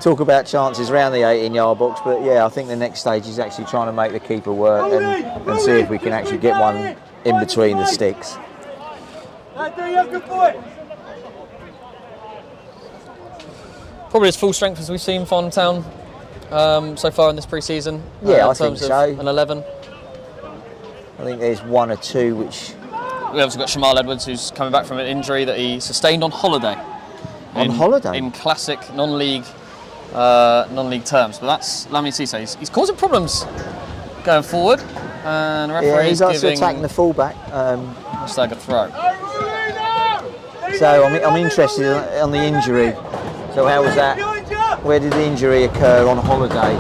Talk about chances around the 18-yard box, but yeah, I think the next stage is actually trying to make the keeper work and see if we can actually get one in between the sticks. Probably as full strength as we've seen Farnham Town so far in this pre-season. Yeah, I in terms think of so. an 11. I think there's 1 or 2 which we obviously got Shamal Edwards, who's coming back from an injury that he sustained on holiday. In classic non-league terms. But that's Lamine Cisse. He's causing problems going forward. And the referee he's also attacking the fullback. Stag a throw. So I'm interested on the injury. So how was that? Where did the injury occur on holiday?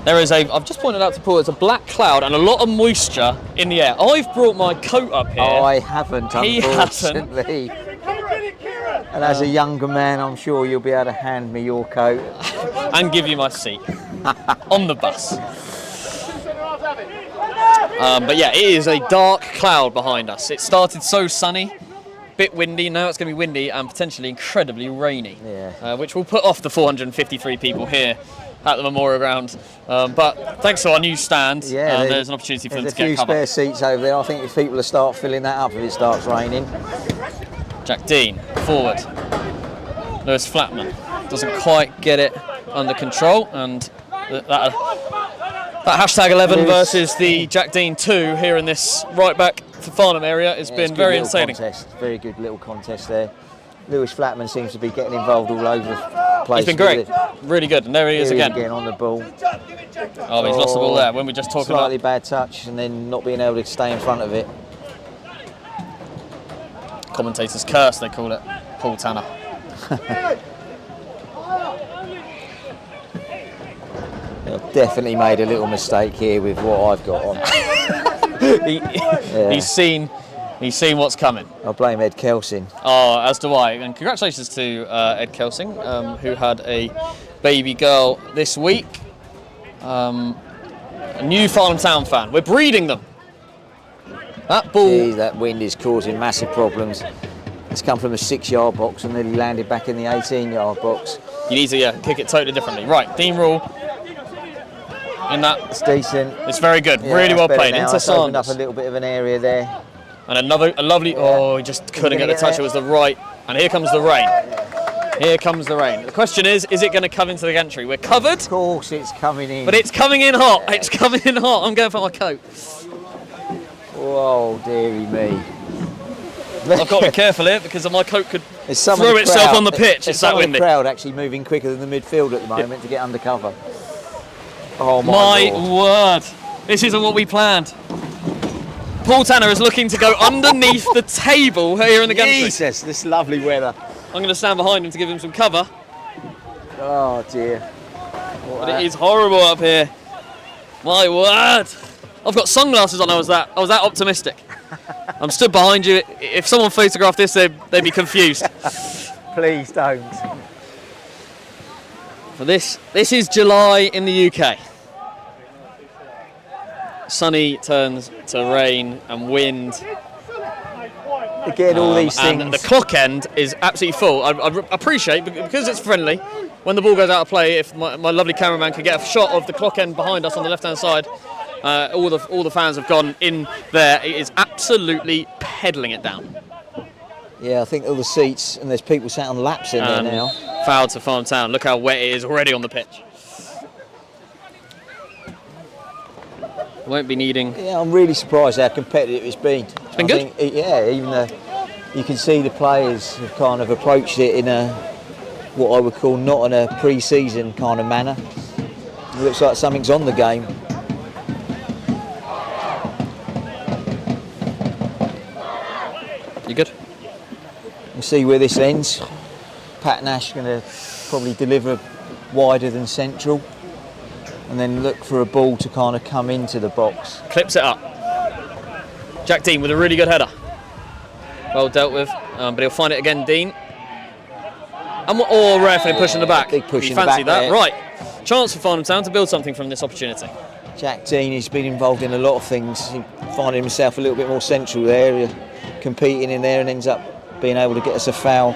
There is I've just pointed out to Paul, there's a black cloud and a lot of moisture in the air. I've brought my coat up here. I haven't, He unfortunately. And as a younger man, I'm sure you'll be able to hand me your coat. And give you my seat on the bus. But yeah, it is a dark cloud behind us. It started so sunny, bit windy, now it's going to be windy and potentially incredibly rainy, which will put off the 453 people here at the Memorial Ground. But thanks to our new stand, there's an opportunity for them to get cover. There's a few spare seats over there. I think if people will start filling that up if it starts raining. Jack Dean, forward. Lewis Flatman doesn't quite get it under control, and that hashtag 11 versus the Jack Dean 2 here in this right back for Farnham area has been very entertaining. Very good little contest there. Lewis Flatman seems to be getting involved all over the place. He's been great, really good, and there he is again. On the ball. Oh, he's lost the ball there when we just talked about. Slightly bad touch and then not being able to stay in front of it. Commentator's curse, they call it. Paul Tanner. I've definitely made a little mistake here with what I've got on. He's seen what's coming. I blame Ed Kelsing. Oh, as do I. And congratulations to Ed Kelsing, who had a baby girl this week. A new Farnham Town fan. We're breeding them. That ball. Jeez, that wind is causing massive problems. It's come from a 6-yard box and nearly landed back in the 18-yard box. You need to kick it totally differently. Right, Dean Rule. In that. It's decent. It's very good. Really well played. Into Sanders. Opened up a little bit of an area there. And a lovely. Oh, he just couldn't get the touch. It was the right. And here comes the rain. Here comes the rain. The question is it going to come into the gantry? We're covered. Of course, it's coming in. But it's coming in hot. It's coming in hot. I'm going for my coat. Whoa, dearie me. I've got to be careful here because my coat could throw itself on the pitch. It's that windy. The crowd actually moving quicker than the midfield at the moment to get under cover. Oh my Lord. word. This isn't what we planned. Paul Tanner is looking to go underneath the table here in the gantry. Jesus, this lovely weather. I'm going to stand behind him to give him some cover. Oh dear. But it is horrible up here. My word. I've got sunglasses on. I was that optimistic. I'm stood behind you. If someone photographed this, they'd be confused. Please don't. For this is July in the UK. Sunny turns to rain and wind. Again, all these things. And the clock end is absolutely full. I appreciate, because it's friendly, when the ball goes out of play, if my lovely cameraman could get a shot of the clock end behind us on the left-hand side, all the fans have gone in there. It is absolutely peddling it down. Yeah, I think all the seats, and there's people sat on laps in there now. Foul to Farnham Town. Look how wet it is already on the pitch. Won't be needing. Yeah, I'm really surprised how competitive it's been. It's been good. Even you can see the players have kind of approached it in what I would call not in a pre-season kind of manner. It looks like something's on the game. You good? We'll see where this ends. Pat Nash going to probably deliver wider than central, and then look for a ball to kind of come into the box. Clips it up. Jack Dean with a really good header. Well dealt with, but he'll find it again, Dean. Or referee pushing the back. Big push you in the fancy back that? there. Right. Chance for Farnham Town to build something from this opportunity. Jack Dean has been involved in a lot of things. He's finding himself a little bit more central there, competing in there, and ends up being able to get us a foul.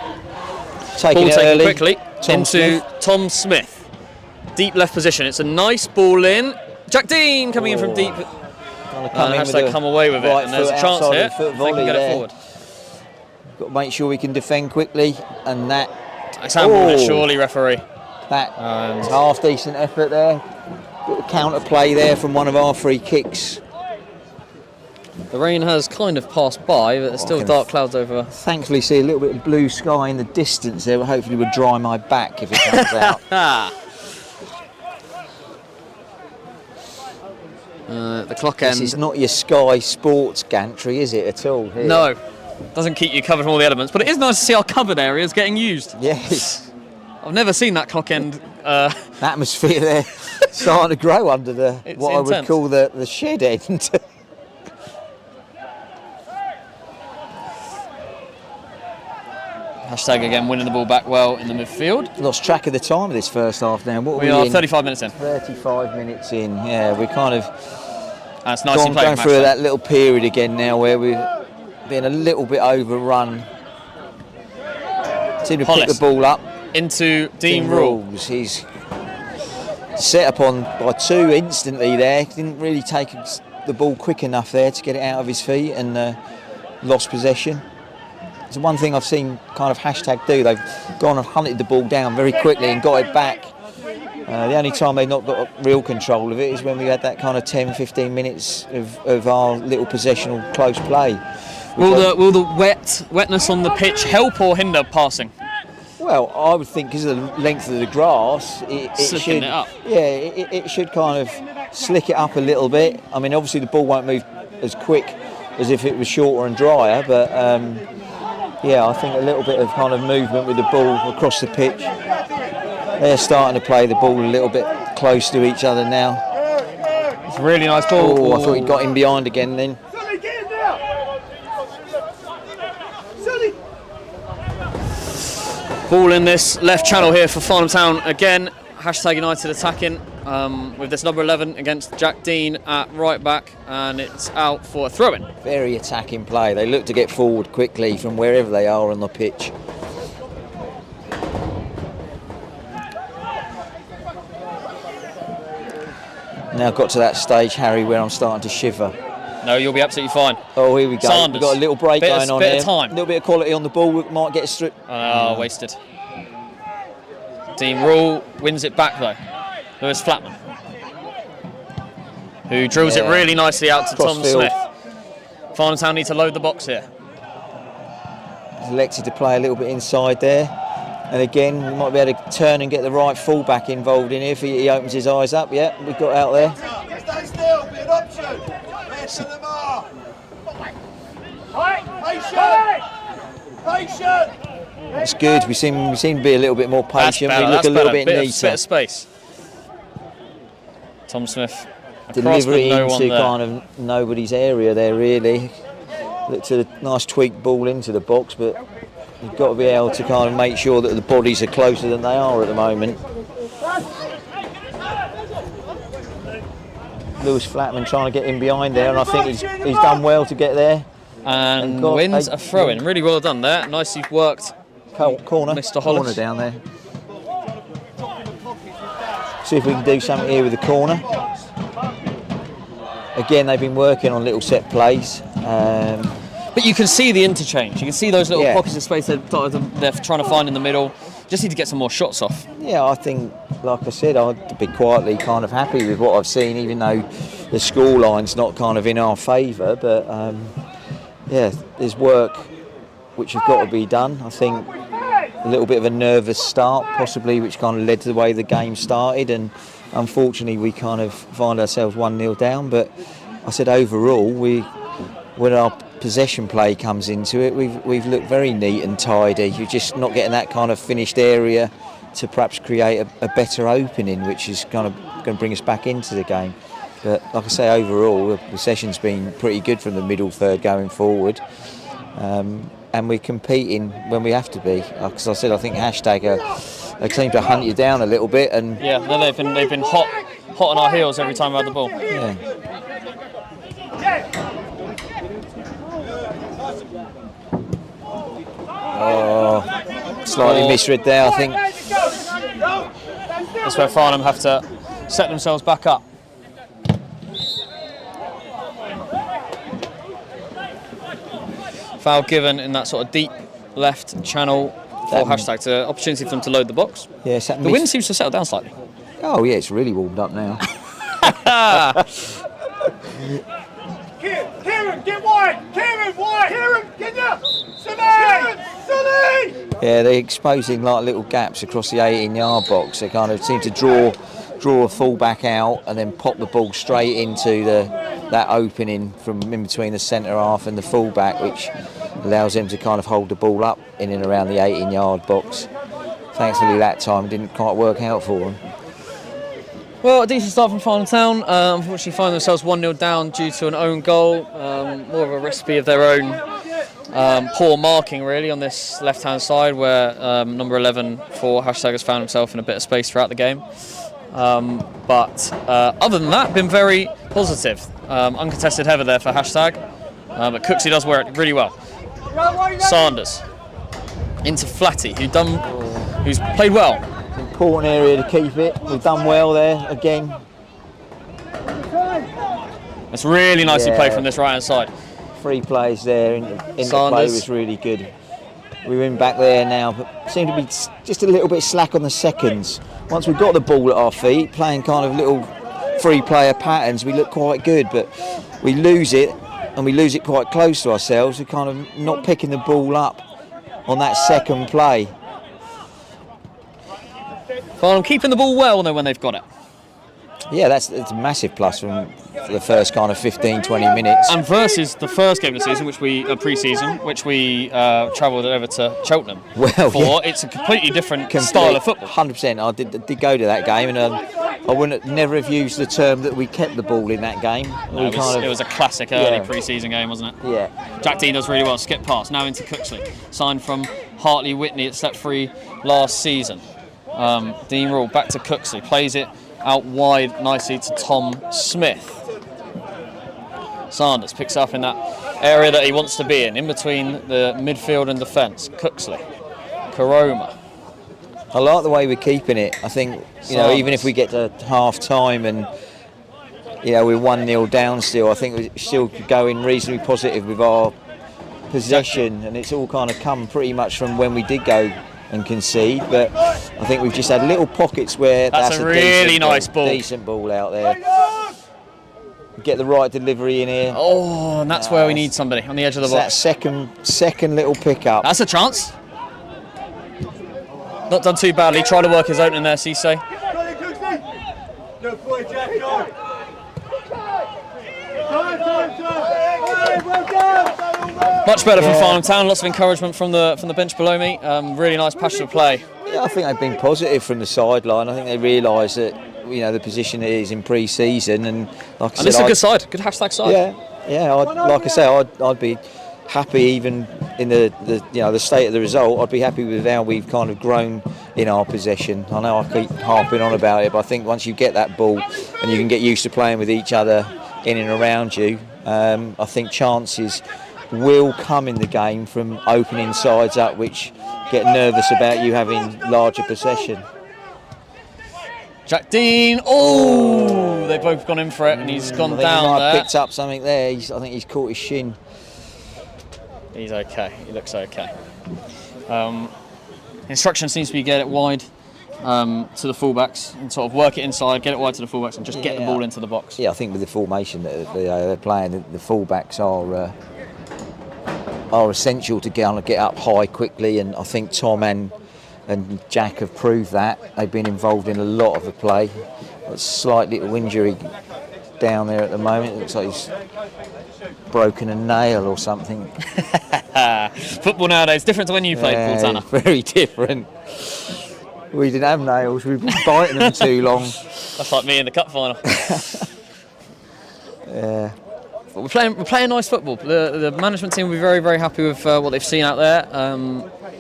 Ball taken early. quickly into Tom Smith. Deep left position. It's a nice ball in. Jack Dean coming in from deep. Has to come away with it, and there's a chance here. They can get it forward. Got to make sure we can defend quickly, and that. It's handball, surely, referee. That half decent effort there. Bit of counter play there from one of our free kicks. The rain has kind of passed by, but there's still dark clouds over. Thankfully, see a little bit of blue sky in the distance there. Hopefully, will dry my back if it comes out. The clock end. This is not your Sky Sports gantry, is it at all? Here? No, doesn't keep you covered from all the elements, but it is nice to see our covered areas getting used. Yes. I've never seen that clock end. Atmosphere there starting to grow under what intense. I would call the shed end. Hashtag again winning the ball back well in the midfield. Lost track of the time of this first half now. What We are 35 minutes in. 35 minutes in, yeah. We're kind of And it's nicely played. going through that little period again now where we've been a little bit overrun. Seem to pick the ball up. Into Dean Rule. He's set upon by two instantly there. Didn't really take the ball quick enough there to get it out of his feet and lost possession. It's one thing I've seen kind of hashtag do. They've gone and hunted the ball down very quickly and got it back. The only time they've not got real control of it is when we had that kind of 10-15 minutes of our little possessional close play. Will the wetness on the pitch help or hinder passing? Well, I would think because of the length of the grass, it should. It up. Yeah, it should kind of slick it up a little bit. I mean, obviously the ball won't move as quick as if it was shorter and drier, but yeah, I think a little bit of kind of movement with the ball across the pitch. They're starting to play the ball a little bit close to each other now. It's a really nice ball. Oh, I thought he got in behind again then. Ball in this left channel here for Farnham Town again. Hashtag United attacking with this number 11 against Jack Dean at right back, and it's out for a throw-in. Very attacking play. They look to get forward quickly from wherever they are on the pitch. Now got to that stage, Harry, where I'm starting to shiver. No, you'll be absolutely fine. Oh, here we go. Sanders. We've got a little break going on bit here. of time. A little bit of quality on the ball. We might get us through. Oh, wasted. Dean Rule wins it back though. Lewis Flatman, who drills it really nicely out to Tom Smith. Farnham Town need to load the box here. He's elected to play a little bit inside there. And again, we might be able to turn and get the right fullback involved in here if he opens his eyes up. Yeah, we've got out there. Stay still, be an option. Listen them are. Patient. That's good. We seem to be a little bit more patient. We look a little bit neater. Bit of space. Tom Smith. Delivery into kind of nobody's area there, really. Looked at a nice tweaked ball into the box, but you've got to be able to kind of make sure that the bodies are closer than they are at the moment. Lewis Flatman trying to get in behind there, and I think he's done well to get there. And wins a throw-in. Really well done there. Nicely worked. Corner, Mr. Hollis. Corner down there. See if we can do something here with the corner. Again, they've been working on little set plays. But you can see the interchange. You can see those little pockets of space they're trying to find in the middle. Just need to get some more shots off. Yeah, I think, like I said, I'd be quietly kind of happy with what I've seen, even though the scoreline's not kind of in our favour. But yeah, there's work which has got to be done. I think a little bit of a nervous start, possibly, which kind of led to the way the game started, and unfortunately we kind of find ourselves 1-0 down. But I said overall, when our possession play comes into it, we've looked very neat and tidy. You're just not getting that kind of finished area to perhaps create a better opening, which is kind of going to bring us back into the game. But like I say, overall the possession's been pretty good from the middle third going forward. And we're competing when we have to be. Because I said, I think hashtag they seem to hunt you down a little bit, and yeah, no, they've been hot on our heels every time we had the ball. Yeah. Oh, slightly misread there, I think. That's where Farnham have to set themselves back up. Foul given in that sort of deep left channel for hashtag, to opportunity for them to load the box. Yes, the wind seems to settle down slightly. Oh yeah, it's really warmed up now. Kieran, get wide! Kieran, wide! Kieran, get ya! Sonny! Yeah, they're exposing like little gaps across the 18-yard box. They kind of seem to draw a full-back out and then pop the ball straight into that opening from in between the centre half and the full-back, which allows them to kind of hold the ball up in and around the 18-yard box. Thankfully that time didn't quite work out for them. Well, a decent start from Farnham Town. Unfortunately find themselves 1-0 down due to an own goal. More of a recipe of their own poor marking really on this left-hand side, where number 11 for Hashtag has found himself in a bit of space throughout the game. But other than that, been very positive. Uncontested header there for Hashtag, but Cooksey does wear it really well. Sanders into Flatty, who's played well. Important area to keep it. We've done well there again. It's really nicely played from this right-hand side. 3 plays there, and the play was really good. We were in back there now, but seemed to be just a little bit slack on the seconds. Once we've got the ball at our feet, playing kind of little 3-player patterns, we look quite good, but we lose it, and we lose it quite close to ourselves. We're kind of not picking the ball up on that second play. Farnham keeping the ball well though when they've got it. Yeah, that's a massive plus from the first kind of 15-20 minutes. And versus the first game of the season, which we pre-season, which we travelled over to Cheltenham for. It's a completely different style of football. 100%. I did go to that game, and I wouldn't never have used the term that we kept the ball in that game. No, it was a classic early pre-season game, wasn't it? Yeah. Jack Dean does really well. Skip pass now into Cooksley, signed from Hartley Whitney at step 3 last season. Dean Rule back to Cooksley, plays it out wide nicely to Tom Smith. Sanders picks up in that area that he wants to be in between the midfield and defence. Cooksley, Karoma. I like the way we're keeping it. I think, even if we get to half time and we're 1-0 down still, I think we still going reasonably positive with our possession, and it's all kind of come pretty much from when we did go and concede, but I think we've just had little pockets where that's a really nice ball. Decent ball out there. Get the right delivery in here. Oh, and that's where we need somebody on the edge of the box. That second little pick-up. That's a chance. Not done too badly. Try to work his own in there, Cisse. Good boy, Jack. Go. Much better from Farnham Town. Lots of encouragement from the bench below me. Really nice passionate play. Yeah, I think they've been positive from the sideline. I think they realise that the position it is in pre-season, and like I said, and it's a good side, good Hashtag side. Yeah. Like I say, I'd be happy even in the state of the result. I'd be happy with how we've kind of grown in our possession. I know I keep harping on about it, but I think once you get that ball and you can get used to playing with each other in and around you, I think chances will come in the game from opening sides up which get nervous about you having larger possession. Jack Dean, they've both gone in for it, and he's gone down he might there. Have picked up something there. I think he's caught his shin. He's okay, he looks okay. Instruction seems to be get it wide to the fullbacks and sort of work it inside, get it wide to the fullbacks and just get the ball into the box. Yeah, I think with the formation that they're playing, the fullbacks are essential to get up high quickly, and I think Tom and Jack have proved that. They've been involved in a lot of the play. A slight little injury down there at the moment. It looks like he's broken a nail or something. Football nowadays different to when you played, Paul Tanner. Very different. We didn't have nails, we've been biting them too long. That's like me in the cup final. Yeah. But we're playing nice football. The management team will be very, very happy with what they've seen out there.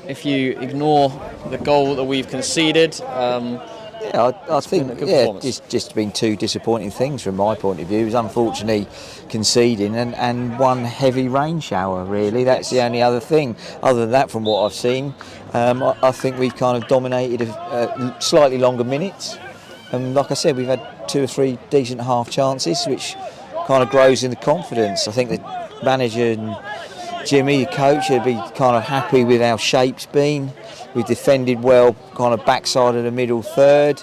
If you ignore the goal that we've conceded, I think just been two disappointing things from my point of view. It was unfortunately conceding and one heavy rain shower, really. That's the only other thing. Other than that, from what I've seen, I think we've kind of dominated slightly longer minutes. And like I said, we've had 2 or 3 decent half chances, which kind of grows in the confidence. I think the manager and Jimmy, the coach, would be kind of happy with how shape's been. We've defended well, kind of backside of the middle third,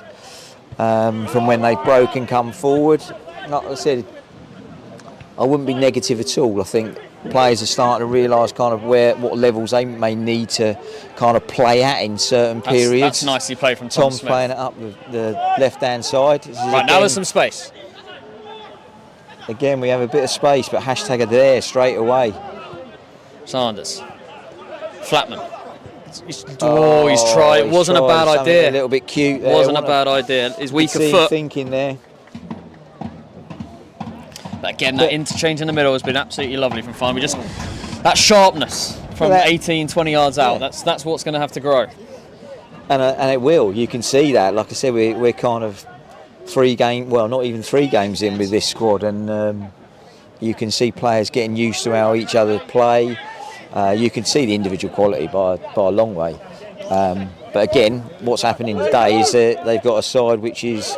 from when they broke and come forward. Like I said, I wouldn't be negative at all. I think players are starting to realise kind of what levels they may need to kind of play at in certain periods. That's nicely played from Tom Tom's Smith. playing it up the left-hand side. Right, now there's some space. Again, we have a bit of space, but hashtag are there straight away. Sanders. Flatman. He's tried. It wasn't a bad idea. A little bit cute there. Wasn't a bad idea. His weaker foot. Thinking there. But again, that interchange in the middle has been absolutely lovely from Farnham. That sharpness from 18, 20 yards out. Yeah. That's what's going to have to grow. And it will. You can see that. Like I said, we're kind of not even 3 games in with this squad, and you can see players getting used to how each other play. You can see the individual quality by a long way. But again, what's happening today is that they've got a side which is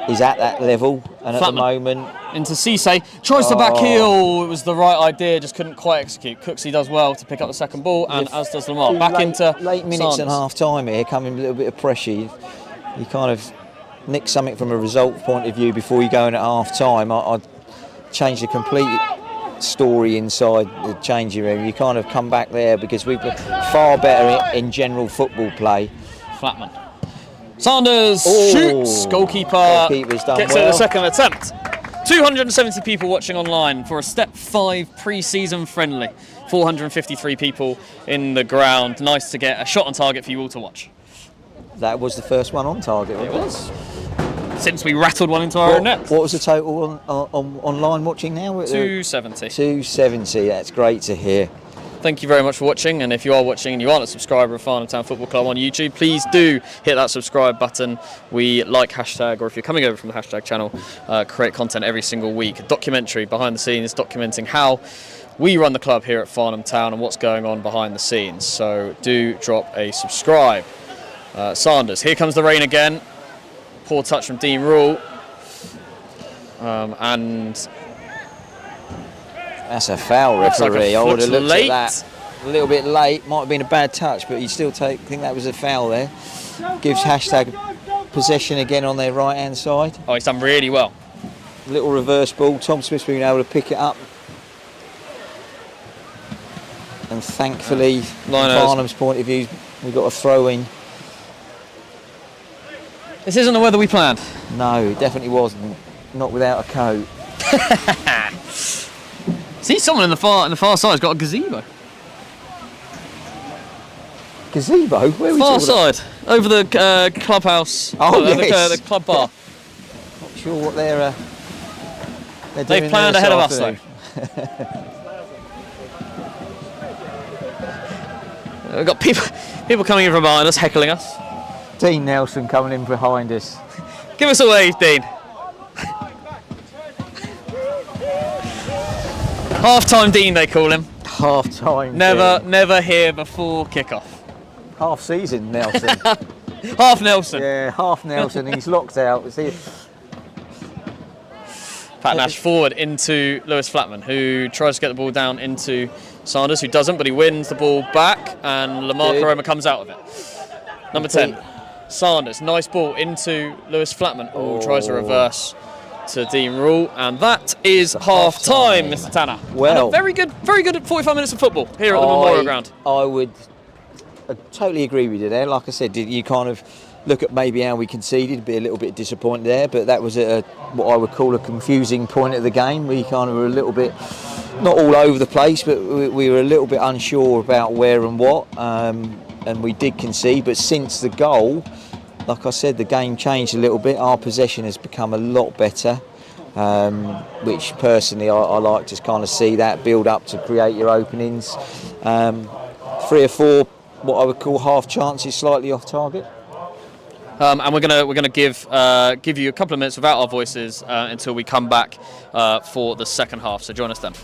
at that level, and at the moment into Cisse, tries to back heel. It was the right idea, just couldn't quite execute. Cooksey does well to pick up the second ball, and as does Lamar. Back into late minutes Sanders. and half time here, coming with a little bit of pressure. You kind of nick something from a result point of view before you go in at half time. I'd change the complete story inside the changing room. You kind of come back there because we've been far better in general football play. Flatman. Sanders shoots. Goalkeeper's done gets well. it at the second attempt. 270 people watching online for a Step 5 pre-season friendly. 453 people in the ground. Nice to get a shot on target for you all to watch. That was the first one on target. It was. Since we rattled one into our own net. What was the total on online watching now? 270. 270. That's great to hear. Thank you very much for watching, and if you are watching and you aren't a subscriber of Farnham Town Football Club on YouTube, please do hit that subscribe button. We like hashtag, or if you're coming over from the hashtag channel, create content every single week. A documentary behind the scenes documenting how we run the club here at Farnham Town and what's going on behind the scenes. So do drop a subscribe. Sanders, here comes the rain again. Poor touch from Dean Rule. And that's a foul, referee. I would have looked late. at that a little bit late. Might have been a bad touch, but you still think that was a foul there. Gives hashtag possession again on their right-hand side. Oh, he's done really well. Little reverse ball. Tom Smith's been able to pick it up. And thankfully, from Farnham's point of view, we got a throw in. This isn't the weather we planned. No, it definitely wasn't. Not without a coat. See, someone in the far side's got a gazebo. Gazebo? Where are we far talking side, over the clubhouse. Yes. The club bar. Not sure what they're doing. They've planned ahead of us, though. We've got people coming in from behind us, heckling us. Dean Nelson coming in behind us. Give us a wave, Dean. Half-time Dean, they call him. Half-time. Never here before kick-off. Half-season Nelson. Half Nelson. Yeah, half Nelson. He's locked out. See. Pat Nash forward into Lewis Flatman, who tries to get the ball down into Sanders, who doesn't, but he wins the ball back, and Lamar Caroma comes out of it. Number 10, Sanders, nice ball into Lewis Flatman, who tries to reverse to Dean Rule, and that is half-time, Mr. Tanner. Well, and a very good 45 minutes of football here at the Memorial Ground. I would totally agree with you there. Like I said, you kind of look at maybe how we conceded, be a little bit disappointed there, but that was what I would call a confusing point of the game. We kind of were a little bit, not all over the place, but we were a little bit unsure about where and what, and we did concede. But since the goal, like I said, the game changed a little bit. Our possession has become a lot better, which personally I like to kind of see that build up to create your openings. 3 or 4, what I would call half chances, slightly off target. And we're gonna give you a couple of minutes without our voices until we come back for the second half. So join us then.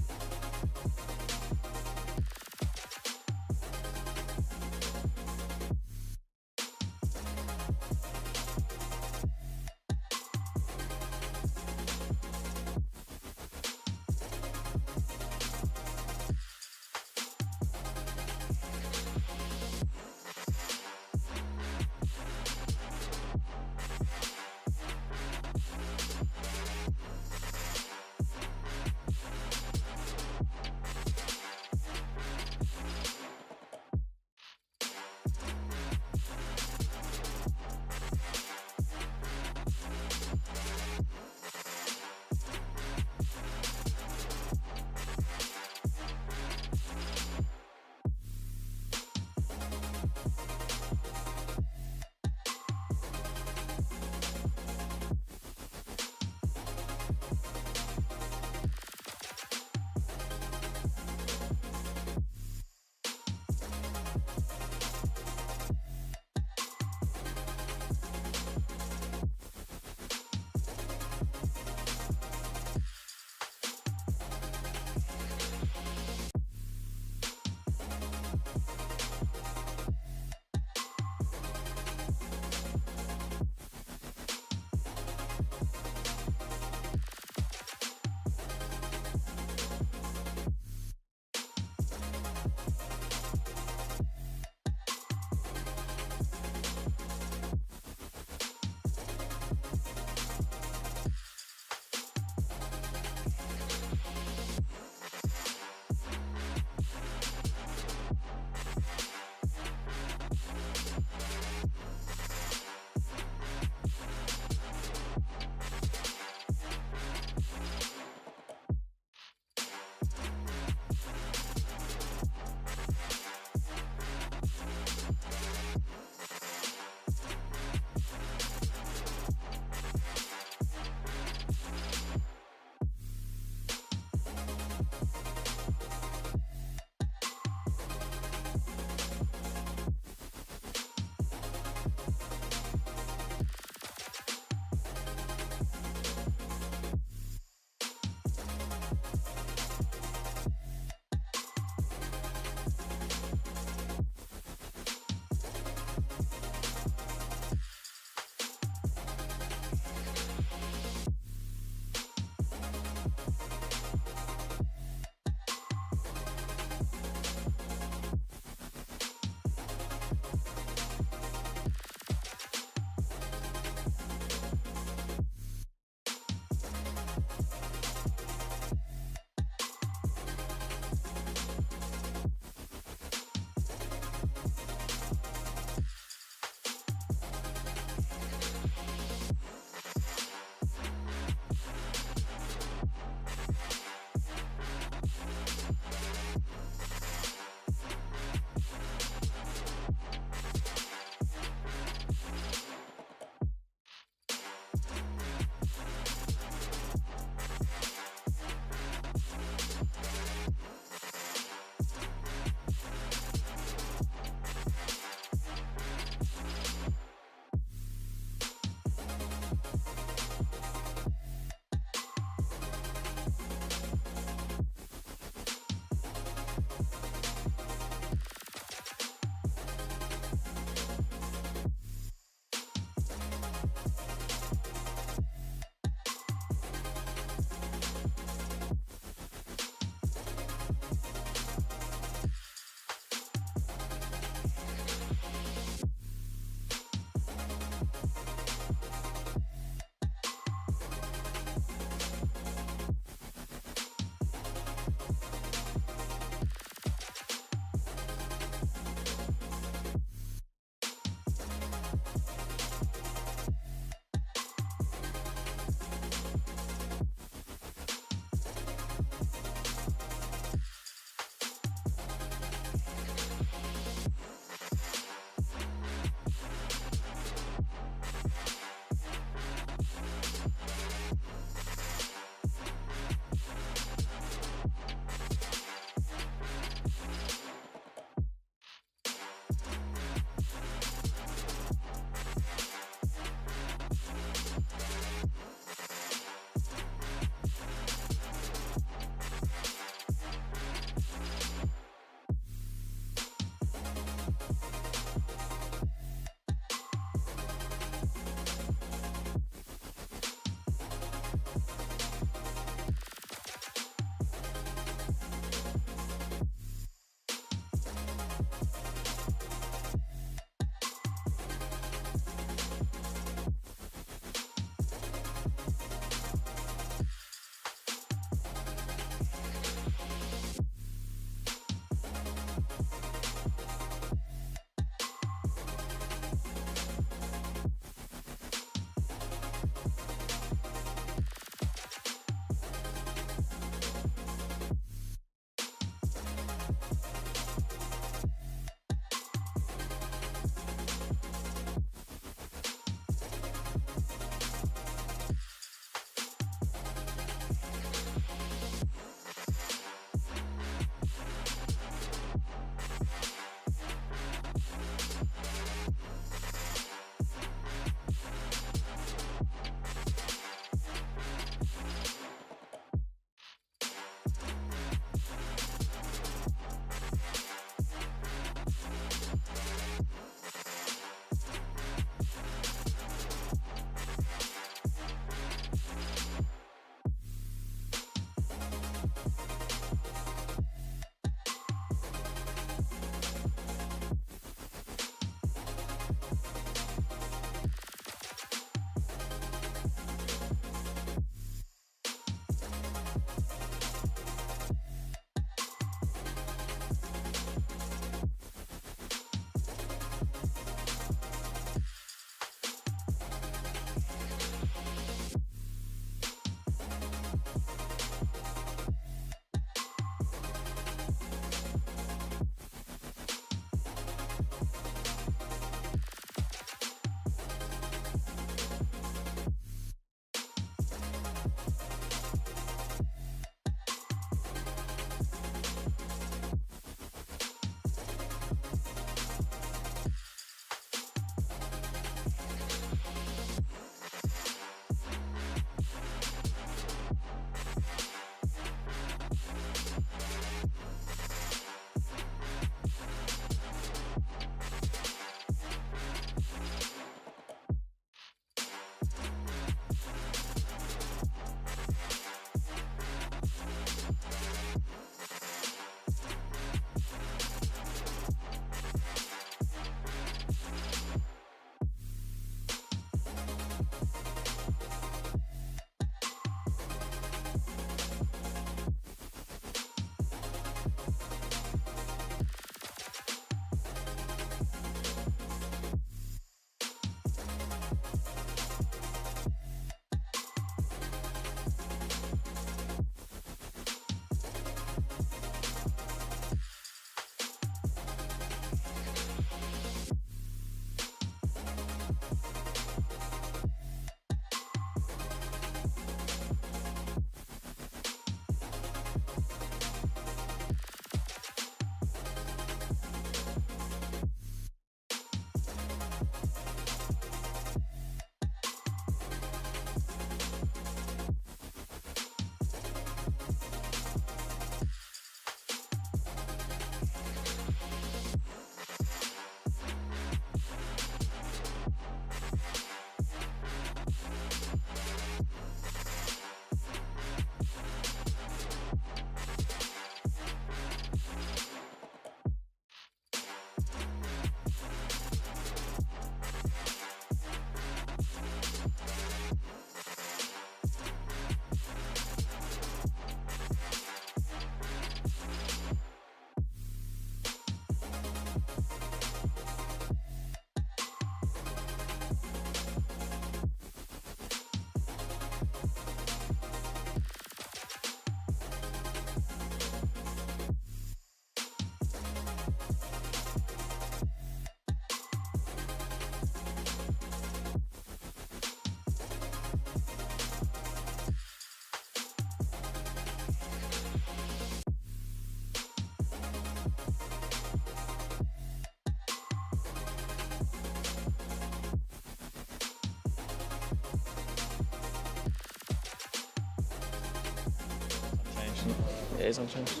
isn't it? It is unchanged.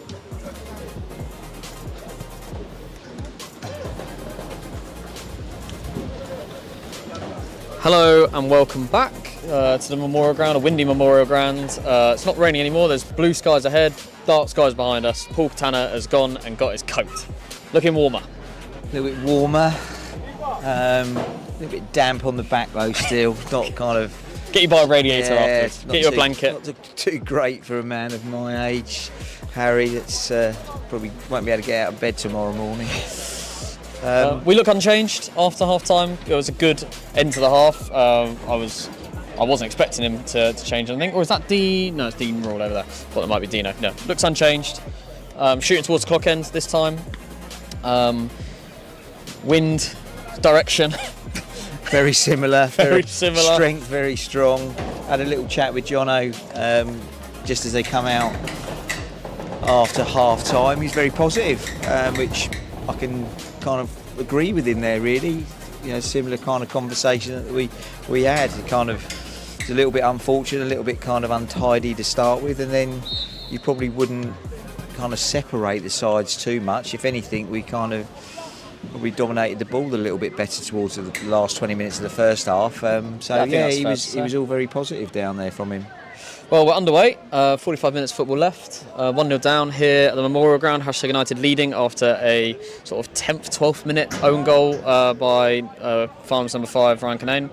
Hello and welcome back to the Memorial Ground, a windy Memorial Ground. It's not raining anymore, there's blue skies ahead, dark skies behind us. Paul Tanner has gone and got his coat. Looking warmer. A little bit warmer, a little bit damp on the back though still, not kind of... Get you by a radiator afterwards, get you a blanket. Not too great for a man of my age, Harry, that's probably won't be able to get out of bed tomorrow morning. We look unchanged after half time. It was a good end to the half. I wasn't expecting him to change anything. Or is that Dean? No, it's Dean rolled over there. Thought it might be Dino. No, looks unchanged. Shooting towards the clock end this time. Wind direction. Very similar. Very similar. Strength very strong. Had a little chat with Jono just as they come out after half time. He's very positive, which I can kind of agree with him there really. You know, similar kind of conversation that we had. It kind of was a little bit unfortunate, a little bit kind of untidy to start with, and then you probably wouldn't kind of separate the sides too much. If anything, we kind of probably dominated the ball a little bit better towards the last 20 minutes of the first half. He was all very positive down there from him. Well, we're underway. 45 minutes football left. 1-0 down here at the Memorial Ground. Hashtag United leading after a sort of 10th, 12th minute own goal by Farnham's number 5, Ryan Kinane.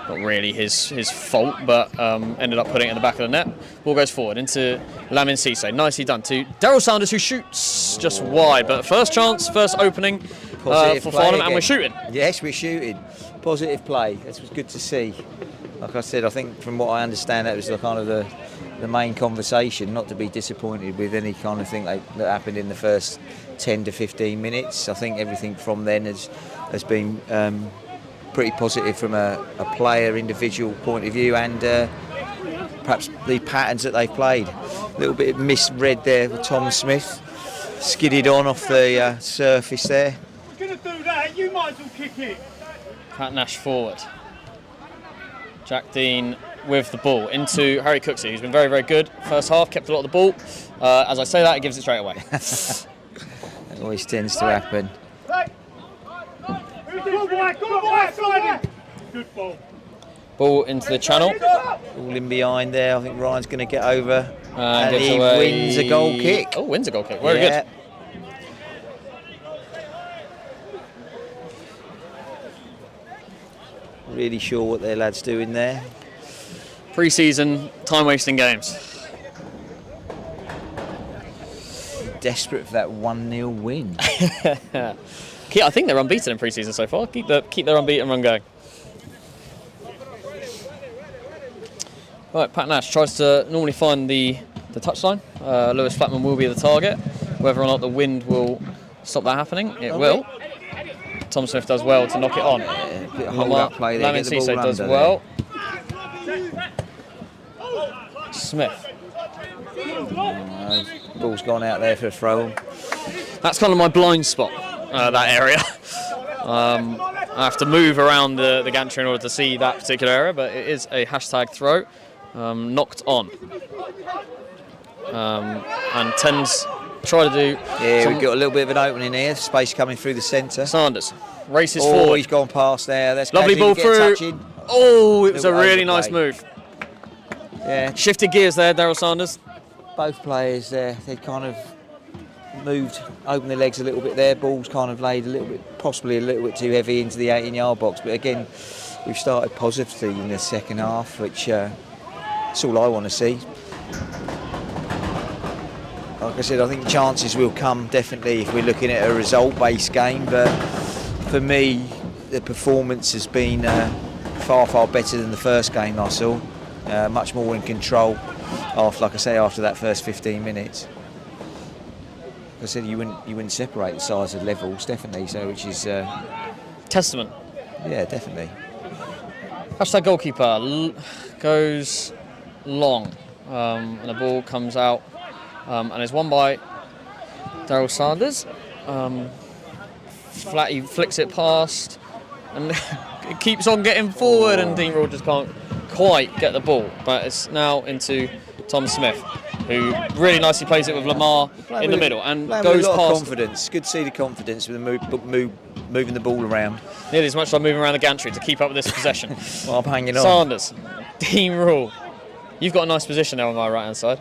Not really his fault, but ended up putting it in the back of the net. Ball goes forward into Lamin Cisse. Nicely done to Daryl Sanders, who shoots just wide. But first chance, first opening for Farnham, and we're shooting. Yes, we're shooting. Positive play. That was good to see. Like I said, I think from what I understand, that was the kind of the main conversation, not to be disappointed with any kind of thing that happened in the first 10 to 15 minutes. I think everything from then has been pretty positive from a player, individual point of view, and perhaps the patterns that they've played. A little bit misread there with Tom Smith, skidded on off the surface there. If you're going to do that, you might as well kick it. Pat Nash forward. Jack Dean with the ball into Harry Cooksey, who's been very, very good. First half, kept a lot of the ball. As I say that, he gives it straight away. That always tends to happen. Good ball. Ball into the channel. All in behind there. I think Ryan's going to get over and gives he away... wins a goal kick. Oh, wins a goal kick. Very good. Really sure what their lad's doing there. Pre-season, time-wasting games. Desperate for that 1-0 win. I think they're unbeaten in pre-season so far. Keep their unbeaten run going. Right, Pat Nash tries to normally find the touchline. Lewis Flatman will be the target. Whether or not the wind will stop that happening, it will. Tom Smith does well to knock it on. Bit of hold-up play there. Lamin Cisse does well. Smith. Ball's gone out there for a throw. That's kind of my blind spot, that area. I have to move around the gantry in order to see that particular area, but it is a hashtag throw. Knocked on. And Tens try to do... Yeah, we've got a little bit of an opening here. Space coming through the centre. Sanders races forward. He's gone past there. That's lovely ball through. Oh, it was a really nice move. Yeah. Shifted gears there, Daryl Sanders. Both players there, they kind of moved, opened their legs a little bit there. Ball's kind of laid a little bit, possibly a little bit too heavy into the 18-yard box. But again, we've started positively in the second half, which that's all I want to see. Like I said, I think chances will come definitely if we're looking at a result-based game. But for me, the performance has been far, far better than the first game I saw. Much more in control. After that first 15 minutes. Like I said, you wouldn't separate the size of levels, definitely. So, which is testament. Yeah, definitely. Hashtag goalkeeper goes long, and the ball comes out and is won by Daryl Sanders. He flicks it past, and it keeps on getting forward, and Dean Rogers can't quite get the ball, but it's now into Tom Smith. who really nicely plays it with Lamar in the middle and goes with a lot of past. confidence. Good to see the confidence with moving the ball around. Nearly as much as I'm moving around the gantry to keep up with this possession. Well, I'm hanging on. Sanders, Dean Rule. You've got a nice position there on my right-hand side.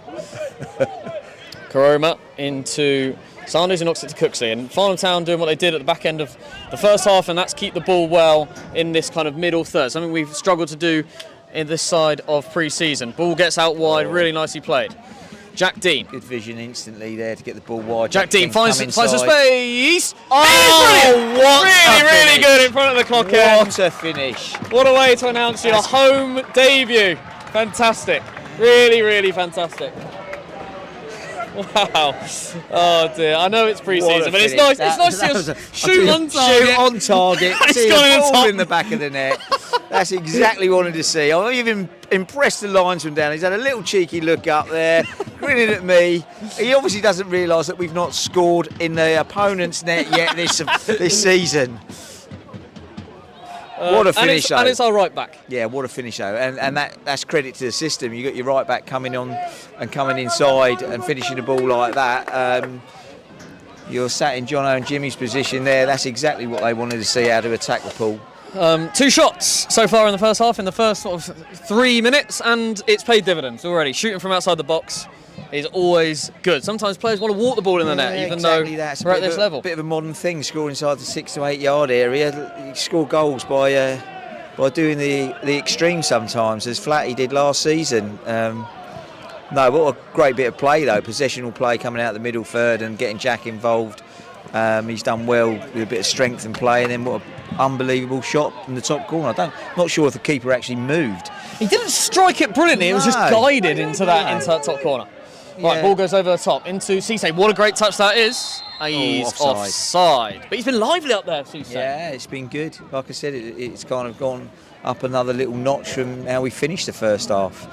Karoma into Sanders, who knocks it to Cooksley. And Farnham Town doing what they did at the back end of the first half, and that's keep the ball well in this kind of middle third. Something we've struggled to do in this side of pre-season. Ball gets out wide, really nicely played. Jack Dean. Good vision instantly there to get the ball wide. Jack Dean finds the space. Oh, what really good in front of the clock end. What a finish. What a way to announce your home debut. Fantastic. Really, really fantastic. Wow. Oh dear. I know it's pre-season, but it's nice. It's nice to shoot on target. Shoot on target. It's See gone in the the ball top. in the back of the net. That's exactly what I wanted to see. I'm even impressed the linesman down. He's had a little cheeky look up there, grinning at me. He obviously doesn't realise that we've not scored in the opponent's net yet this season. What a finish, though. And it's our right back. Yeah, what a finish, though. And that's credit to the system. You got your right back coming on and coming inside and finishing the ball like that. You're sat in Jono and Jimmy's position there. That's exactly what they wanted to see, how to attack the pool. 2 shots so far in the first half, in the first sort of 3 minutes, and it's paid dividends already. Shooting from outside the box is always good. Sometimes players want to walk the ball in the net, even exactly. though That's we're at this level. A bit of a modern thing, score inside the 6 to 8 yard area. You score goals by doing the extreme sometimes, as Flatty did last season. No, what a great bit of play though. Possessional play coming out the middle third and getting Jack involved. He's done well with a bit of strength and play, and then what an unbelievable shot from the top corner. Not sure if the keeper actually moved. He didn't strike it brilliantly. It was just guided into that top corner. Right, ball goes over the top into Cisse. What a great touch that is. He's offside. But he's been lively up there, Cisse. Yeah, it's been good. Like I said, it's kind of gone up another little notch from how we finished the first half.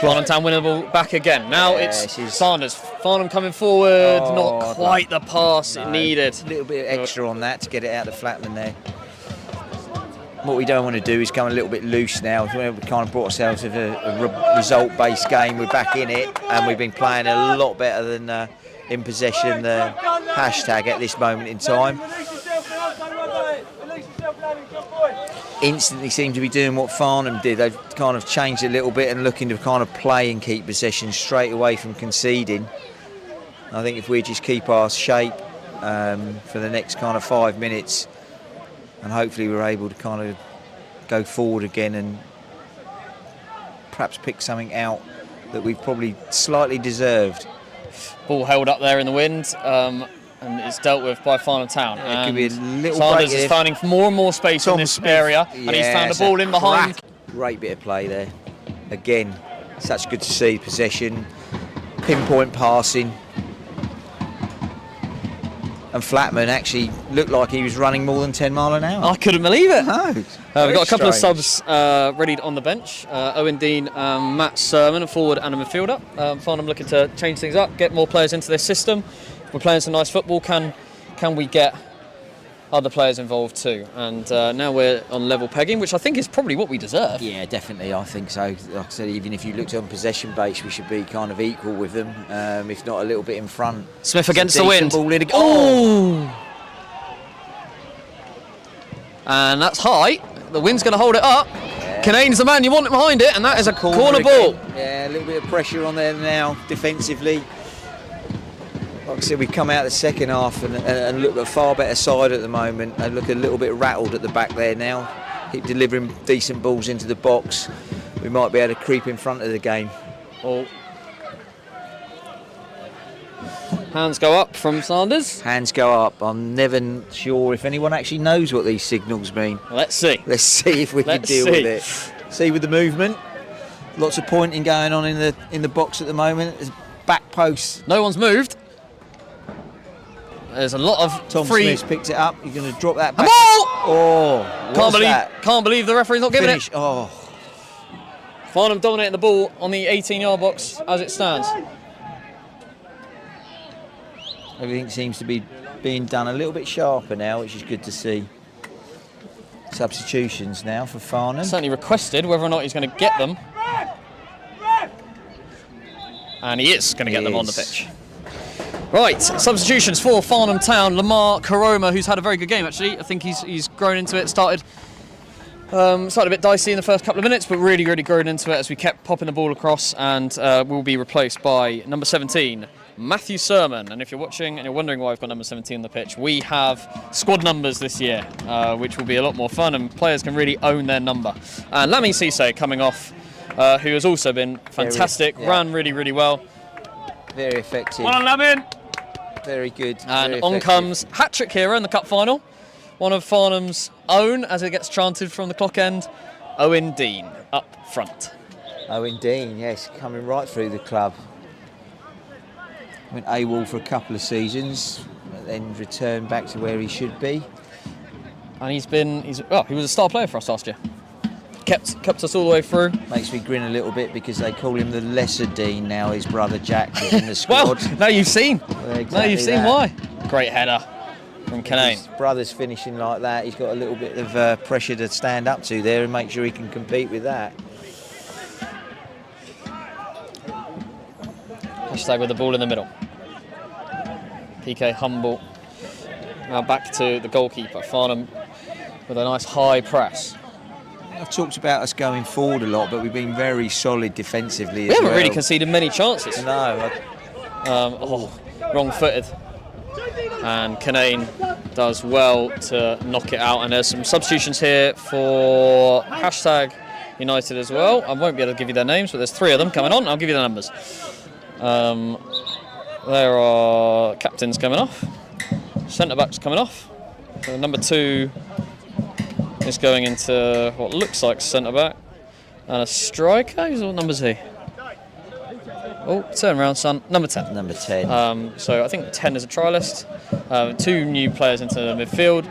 Farnham Town winning the ball back again. Now it's Sanders. Farnham coming forward, not quite the pass it needed. A little bit extra on that to get it out of Flatman there. What we don't want to do is come a little bit loose now. We've kind of brought ourselves with a result-based game. We're back in it, and we've been playing a lot better than in possession, the hashtag at this moment in time. Instantly seem to be doing what Farnham did. They've kind of changed a little bit and looking to kind of play and keep possession straight away from conceding. I think if we just keep our shape for the next kind of 5 minutes, and hopefully we're able to kind of go forward again and perhaps pick something out that we've probably slightly deserved. Ball held up there in the wind. And it's dealt with by Farnham Town. Yeah, it could be a little Sanders is finding more and more space in this area, and he's found a ball in behind. Great bit of play there. Again, such good to see possession, pinpoint passing. And Flatman actually looked like he was running more than 10 mile an hour. I couldn't believe it. No. We've got a couple of subs ready on the bench. Owen Dean, Matt Sermon, a forward and a midfielder. Farnham looking to change things up, get more players into their system. We're playing some nice football. Can we get other players involved too? And now we're on level pegging, which I think is probably what we deserve. Yeah, definitely. I think so. Like I said, even if you looked on possession base, we should be kind of equal with them, if not a little bit in front. Smith against the wind. Oh! And that's high. The wind's going to hold it up. Yeah. Kinane's the man you want behind it, and that is a corner ball. Yeah, a little bit of pressure on there now defensively. Like I said, we've come out of the second half and look a far better side at the moment. They look a little bit rattled at the back there now. Keep delivering decent balls into the box. We might be able to creep in front of the game. Oh. Hands go up from Sanders. Hands go up. I'm never sure if anyone actually knows what these signals mean. Let's see. Let's see if we can deal with it. See with the movement. Lots of pointing going on in the box at the moment. There's back posts. No one's moved. There's a lot of Tom free. Smith's picked it up. You're going to drop that back. Oh! Can't believe the referee's not giving Finish. it. Oh. Farnham dominating the ball on the 18-yard box as it stands. Everything seems to be being done a little bit sharper now, which is good to see. Substitutions now for Farnham. Certainly requested whether or not he's going to get them. And he is going to get them on the pitch. Right, substitutions for Farnham Town. Lamar Karoma, who's had a very good game actually. I think he's grown into it. Started a bit dicey in the first couple of minutes, but really grown into it as we kept popping the ball across, and will be replaced by number 17, Matthew Sermon. And if you're watching and you're wondering why I've got number 17 on the pitch, we have squad numbers this year, which will be a lot more fun, and players can really own their number. And Lami Cisse coming off, who has also been fantastic, ran really well. Very effective. Well on, Lamin! Very good. And very on effective. comes hat-trick hero in the cup final. One of Farnham's own, as it gets chanted from the clock end, Owen Dean up front. Owen Dean, yes, coming right through the club. Went AWOL for a couple of seasons, but then returned back to where he should be. And he was a star player for us last year. Kept us all the way through. Makes me grin a little bit because they call him the lesser Dean now. His brother Jack is in the squad. Well, now you've seen. Now you've seen why. Great header from Kanane. His brother's finishing like that. He's got a little bit of pressure to stand up to there and make sure he can compete with that. Hashtag with the ball in the middle. PK humble. Now back to the goalkeeper, Farnham, with a nice high press. I've talked about us going forward a lot, but we've been very solid defensively We as haven't well. really conceded many chances. No. Wrong-footed. And Kanane does well to knock it out. And there's some substitutions here for hashtag United as well. I won't be able to give you their names, but there's 3 of them coming on. I'll give you the numbers. There are captains coming off. Centre-backs coming off. So number 2 is going into what looks like centre-back. And a striker. What number is he? Oh, turn around, son. Number 10. Number 10. So I think 10 is a trialist. 2 new players into the midfield.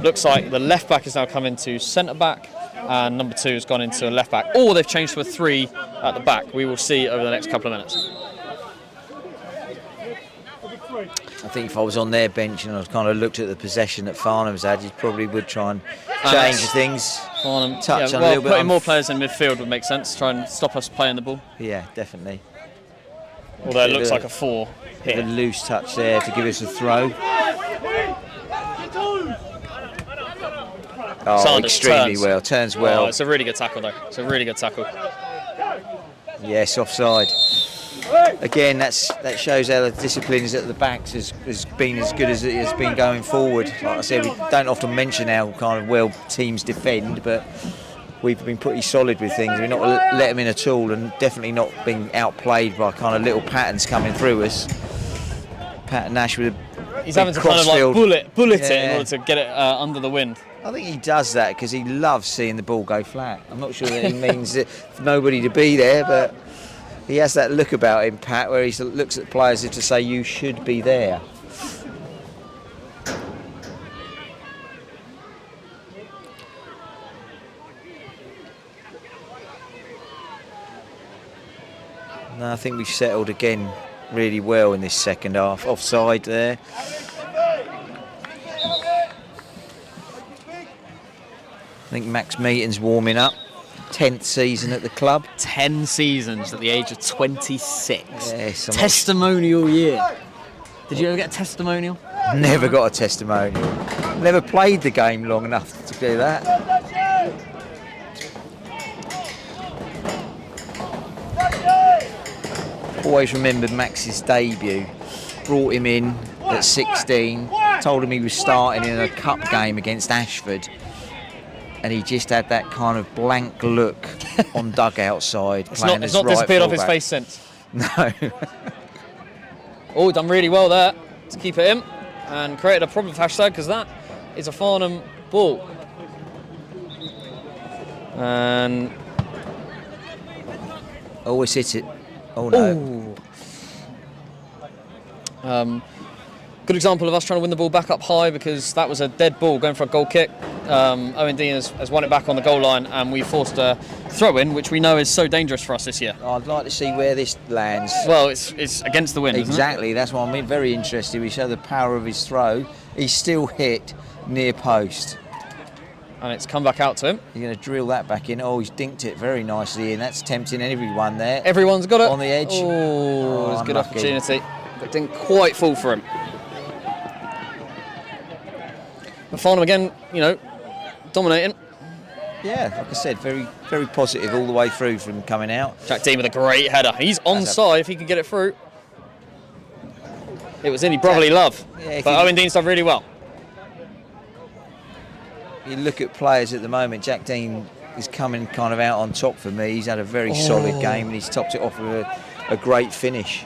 Looks like the left back has now come into centre back, and number 2 has gone into a left back. Or they've changed to a 3 at the back. We will see over the next couple of minutes. I think if I was on their bench and I kind of looked at the possession that Farnham's had, you probably would try and change things. Farnham, touch on a well, little bit. putting more players in midfield would make sense. Try and stop us playing the ball. Yeah, definitely. Although it looks like a 4 A here. loose touch there to give us a throw. Oh, Sanders extremely turns. well. Turns well. Oh, it's a really good tackle though. It's a really good tackle. Yes, offside. Again, that shows how the discipline is at the backs has been as good as it has been going forward. Like I said, we don't often mention how kind of well teams defend, but we've been pretty solid with things. We've not let them in at all, and definitely not being outplayed by kind of little patterns coming through us. Pat Nash with a He's having to kind of like bullet it in order to get it under the wind. I think he does that because he loves seeing the ball go flat. I'm not sure that he means that nobody to be there, but he has that look about him, Pat, where he looks at players as if to say, you should be there. No, I think we've settled again really well in this second half. Offside there. I think Max Meaton's warming up. 10th season at the club. 10 seasons at the age of 26. Yes, Testimonial year. Did you ever get a testimonial? Never got a testimonial. Never played the game long enough to do that. Always remembered Max's debut. Brought him in at 16. Told him he was starting in a cup game against Ashford. And he just had that kind of blank look on dugout side. It's not disappeared off his face since. No. Oh, done really well there to keep it in and created a problem for hashtag because that is a Farnham ball. And Always hit it. Oh no. Good example of us trying to win the ball back up high, because that was a dead ball going for a goal kick. Owen Dean has won it back on the goal line, and we forced a throw-in, which we know is so dangerous for us this year. I'd like to see where this lands. Well, it's against the wind, Exactly, isn't it? that's why I'm very interested. We show the power of his throw. He's still hit near post. And it's come back out to him. He's going to drill that back in. Oh, he's dinked it very nicely in. That's tempting everyone there. Everyone's got it. On the edge. Oh, it's a good unlucky. opportunity. But didn't quite fall for him. But Farnham again, dominating. Yeah, like I said, very, very positive all the way through from coming out. Jack Dean with a great header. He's onside if he can get it through. It was in brotherly love. Yeah, but Owen Dean's done really well. You look at players at the moment, Jack Dean is coming kind of out on top for me. He's had a very solid game and he's topped it off with a great finish.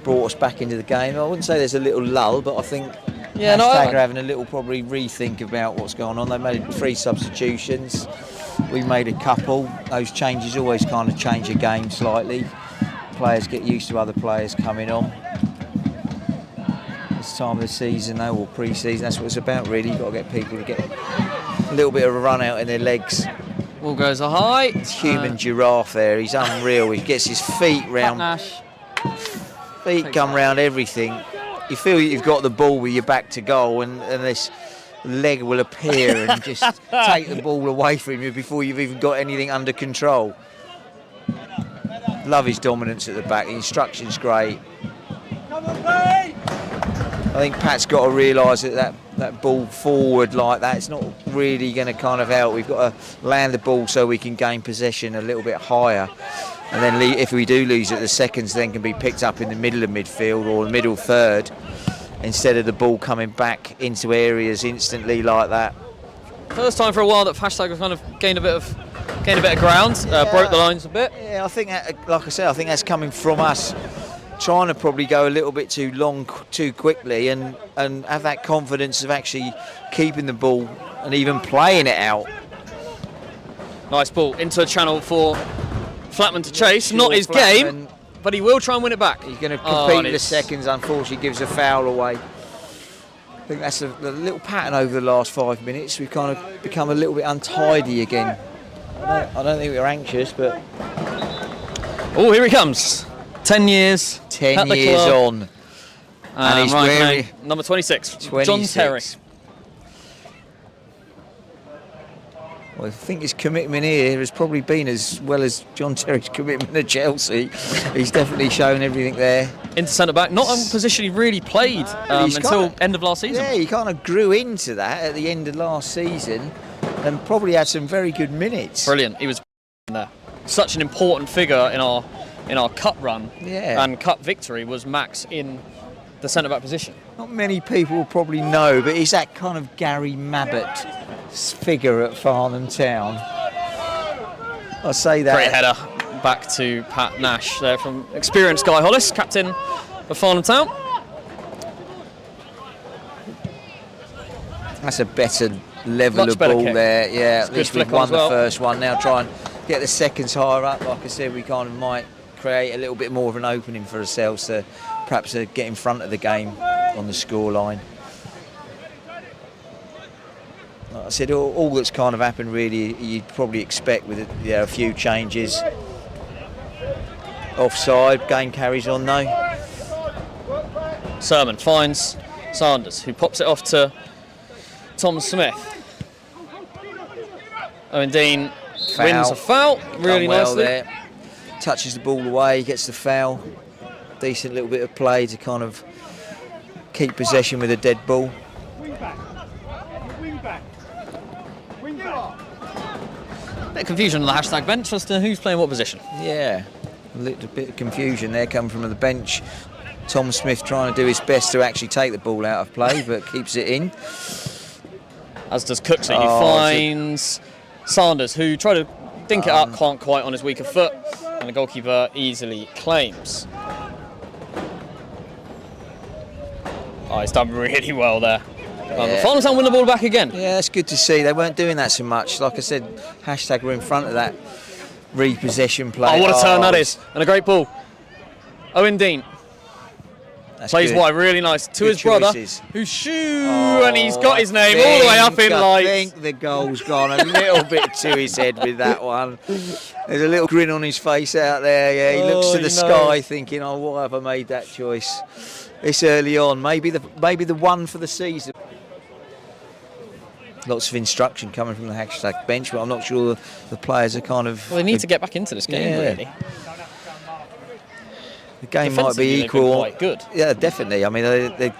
Brought us back into the game. I wouldn't say there's a little lull, but I think are having a little probably rethink about what's going on. They made 3 substitutions. We made a couple. Those changes always kind of change a game slightly. Players get used to other players coming on. This time of the season, though, or pre-season, that's what it's about really. You've got to get people to get a little bit of a run out in their legs. Ball goes high. It's human giraffe there. He's unreal. He gets his feet round. Nash. Feet come round everything. You feel you've got the ball with your back to goal, and this leg will appear and just take the ball away from you before you've even got anything under control. Love his dominance at the back. The instruction's great. I think Pat's got to realise that ball forward like that, it's not really going to kind of help. We've got to land the ball so we can gain possession a little bit higher. And then if we do lose it, the seconds then can be picked up in the middle of midfield or the middle third, instead of the ball coming back into areas instantly like that. First time for a while that Hashtag has kind of gained a bit of ground, broke the lines a bit. Yeah, I think that, like I said, I think that's coming from us trying to probably go a little bit too long, too quickly, and have that confidence of actually keeping the ball and even playing it out. Nice ball into a channel for Flatman to chase. Not his game, but he will try and win it back. He's going to compete with the seconds. Unfortunately, gives a foul away. I think that's a little pattern over the last 5 minutes. We've kind of become a little bit untidy again. I don't think we're anxious, but oh, here he comes. 10 years. 10 years on. And he's wearing number 26. John Terry. Well, I think his commitment here has probably been as well as John Terry's commitment at Chelsea. He's definitely shown everything there. Into centre-back, not a position he really played until end of last season. Yeah, he kind of grew into that at the end of last season and probably had some very good minutes. Brilliant. He was there. Such an important figure in our cup run and cup victory was Max in the centre-back position. Not many people will probably know, but he's that kind of Gary Mabbott figure at Farnham Town. I say that. Great header back to Pat Nash there from experienced Guy Hollis, captain of Farnham Town. That's a better level of ball there. Yeah, at least we've won the first one. Now try and get the seconds higher up. Like I said, we kind of might create a little bit more of an opening for ourselves to perhaps get in front of the game on the scoreline. Like I said, all that's kind of happened really, you'd probably expect with a few changes. Offside, game carries on though. Sermon finds Sanders, who pops it off to Tom Smith. Owen Dean wins a foul really nicely. There. Touches the ball away, gets the foul. Decent little bit of play to kind of keep possession with a dead ball. Bit of confusion on the Hashtag bench as to who's playing what position. Yeah, a little bit of confusion there coming from the bench. Tom Smith trying to do his best to actually take the ball out of play, but keeps it in. As does Cookson, who finds Sanders, who tried to dink it up, can't quite on his weaker foot, and the goalkeeper easily claims. Oh, he's done really well there. Farnham Town win the ball back again. Yeah, that's good to see. They weren't doing that so much. Like I said, Hashtag were in front of that repossession play. Oh, what a turn that is. And a great ball. Owen Dean. That's Plays good. wide really nice to Good his brother, choices. who's and he's got his name all the way up in I lights. think the goal's gone a little bit to his head with that one. There's a little grin on his face out there. Yeah, he looks to the sky thinking, "Oh, why have I made that choice this early on? Maybe the one for the season." Lots of instruction coming from the hashtag bench, but I'm not sure the players are kind of. Well, they need to get back into this game, really. The game might be equal. They've been quite good. Yeah, definitely. I mean, the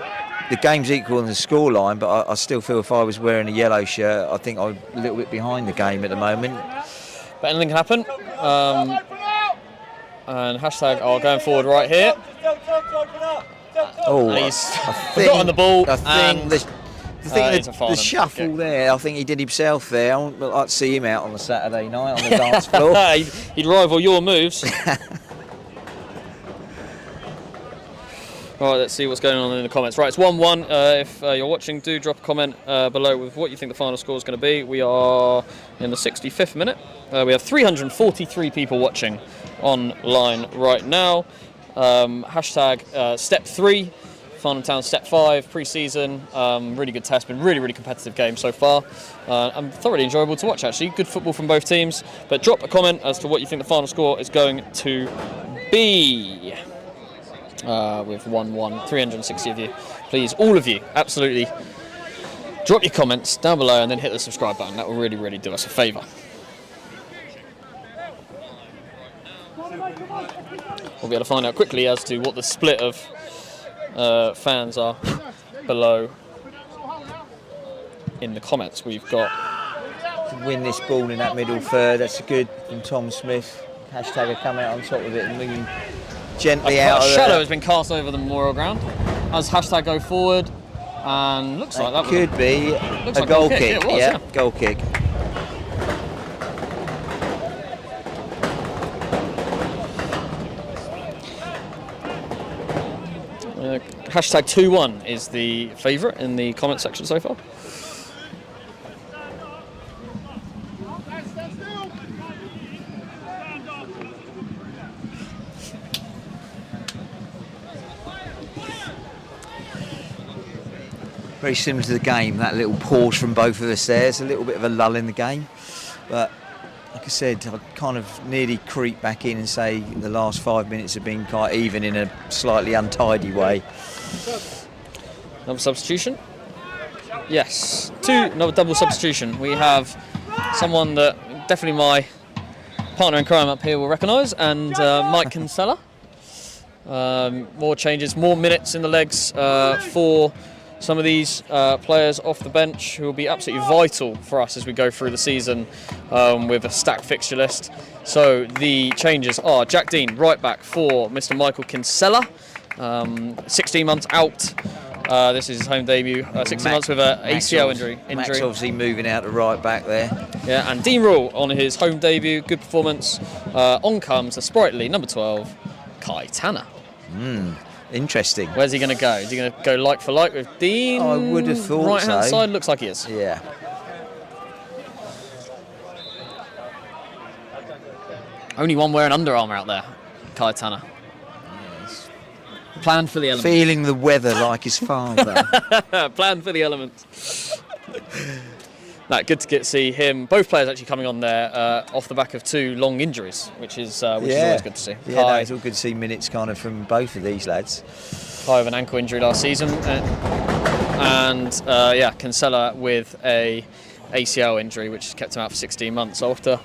game's equal in the scoreline, but I still feel if I was wearing a yellow shirt, I think I'm a little bit behind the game at the moment. But anything can happen. And hashtag are going forward right here. Oh, and he's forgotten the ball. I think the shuffle kick. there, I think he did himself there. I would like to see him out on the Saturday night on the dance floor. He'd rival your moves. All right, let's see what's going on in the comments. Right, it's 1-1. If you're watching, do drop a comment below with what you think the final score is going to be. We are in the 65th minute. We have 343 people watching online right now. Hashtag step 3, Farnham Town step 5, pre-season. Really good test, been really competitive game so far. And thoroughly enjoyable to watch, actually. Good football from both teams. But drop a comment as to what you think the final score is going to be. With 1-1, 360 of you. Please, all of you, absolutely, drop your comments down below and then hit the subscribe button. That will really do us a favour. We'll be able to find out quickly as to what the split of fans are below in the comments. We've got To win this ball in that middle third, that's good from Tom Smith. Hashtag will come out on top of it and moving gently out of shadow there. has been cast over the Memorial Ground as hashtag go forward, and looks like that could be looks a like goal kick. kick. It was, yeah. Goal kick. Hashtag 2-1 is the favourite in the comment section so far. Very similar to the game, that little pause from both of us there. There's a little bit of a lull in the game. But like I said, I kind of nearly creep back in and say the last 5 minutes have been quite even in a slightly untidy way. Another substitution? Yes. Another double substitution. We have someone that definitely my partner in crime up here will recognise, and Mike Kinsella. More changes, more minutes in the legs for some of these players off the bench who will be absolutely vital for us as we go through the season with a stacked fixture list. So the changes are Jack Dean, right back for Mr. Michael Kinsella, 16 months out. This is his home debut, 16 months with an ACL injury. Max obviously moving out to right back there. Yeah, and Dean Rule on his home debut, good performance. On comes the sprightly number 12, Kai Tanner. Interesting. Where's he going to go? Is he going to go like for like with Dean? I would have thought right-hand so. side, looks like he is. Yeah. Only one wearing Under Armour out there, Kai Tanner. Yes. Planned for the elements. Feeling the weather like his father. Planned for the elements. No, good to see him. Both players actually coming on there off the back of 2 long injuries, which is always good to see. Yeah, no, it's all good to see minutes kind of from both of these lads. Kai with an ankle injury last season, and Kinsella with a ACL injury, which has kept him out for 16 months after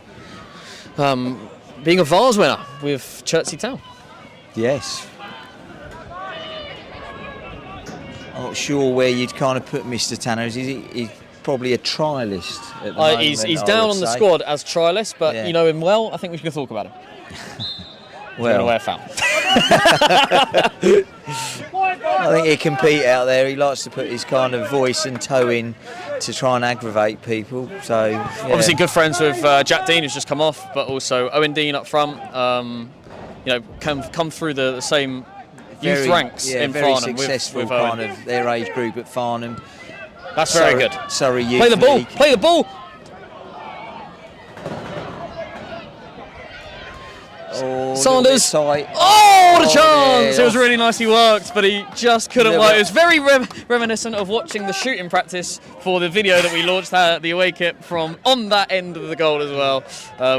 being a Vars winner with Chertsey Town. Yes. I'm not sure where you'd kind of put Mr. Tanner. He's probably a trialist at the moment. He's down on the squad as trialist, but you know him well. I think we should talk about him. Well, wear foul. I think he'll compete out there. He likes to put his kind of voice and toe in to try and aggravate people. So yeah. Obviously, good friends with Jack Dean, who's just come off, but also Owen Dean up front. Come through the same youth ranks in very Farnham successful with kind Owen. of their age group at Farnham. That's very good. Surrey Youth Play the ball. League. Play the ball. Oh, Sanders. tight. Oh, what a chance! yeah. It was really nicely worked, but he just couldn't work. It was very reminiscent of watching the shooting practice for the video that we launched at the away kit from on that end of the goal as well,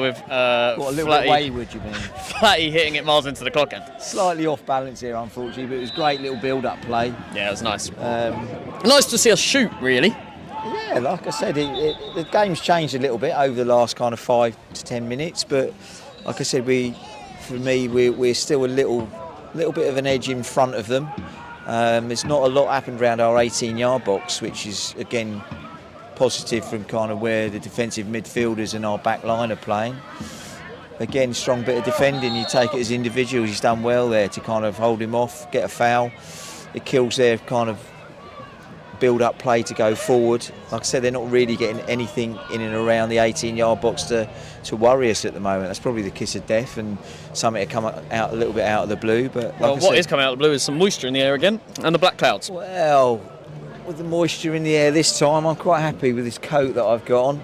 with What, a little bit wayward, you mean? Flatty hitting it miles into the clock end. Slightly off balance here, unfortunately, but it was great little build-up play. Yeah, it was nice. Nice to see us shoot, really. Yeah, like I said, the game's changed a little bit over the last kind of 5 to 10 minutes, but like I said, we're still a little bit of an edge in front of them. There's not a lot happened around our 18-yard box, which is again positive from kind of where the defensive midfielders and our back line are playing. Again, strong bit of defending. You take it as individuals. He's done well there to kind of hold him off, get a foul. It kills their kind of build-up play to go forward. Like I said, they're not really getting anything in and around the 18-yard box to worry us at the moment. That's probably the kiss of death and something to come out a little bit out of the blue. But like what is coming out of the blue is some moisture in the air again and the black clouds. Well, with the moisture in the air this time, I'm quite happy with this coat that I've got on.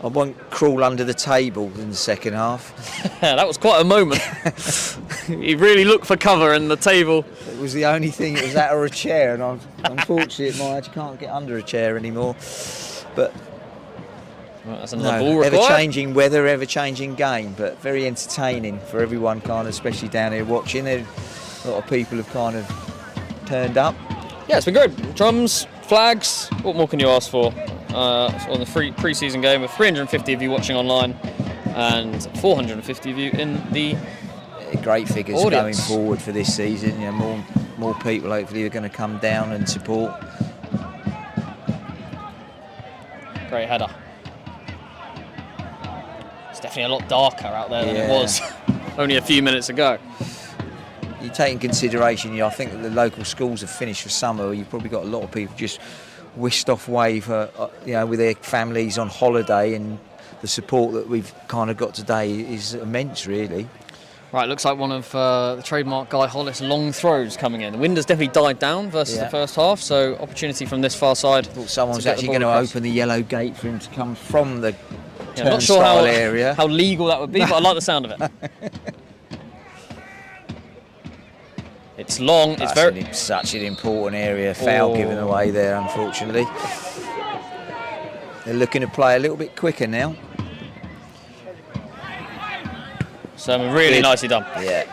I won't crawl under the table in the second half. That was quite a moment. He really looked for cover in the table. It was the only thing, it was that or a chair, and unfortunately at my age, you can't get under a chair anymore. But well, that's another ball required. Ever-changing weather, ever-changing game, but very entertaining for everyone, kind of, especially down here watching. A lot of people have kind of turned up. Yeah, it's been good. Drums, flags, what more can you ask for? On the pre-season game with 350 of you watching online and 450 of you in the great figures audience. Going forward for this season. You know, more people hopefully are going to come down and support. Great header. It's definitely a lot darker out there than it was only a few minutes ago. You take in consideration, I think that the local schools have finished for summer. You've probably got a lot of people just whisked off away for, with their families on holiday, and the support that we've kind of got today is immense, really. Right, looks like one of the trademark Guy Hollis long throws coming in. The wind has definitely died down versus the first half, so opportunity from this far side. I thought someone's actually going to open the yellow gate for him to come from the I'm not sure area. How legal that would be, but I like the sound of it. It's long. It's such an important area. Foul given away there, unfortunately. They're looking to play a little bit quicker now. So really nicely done. Yeah.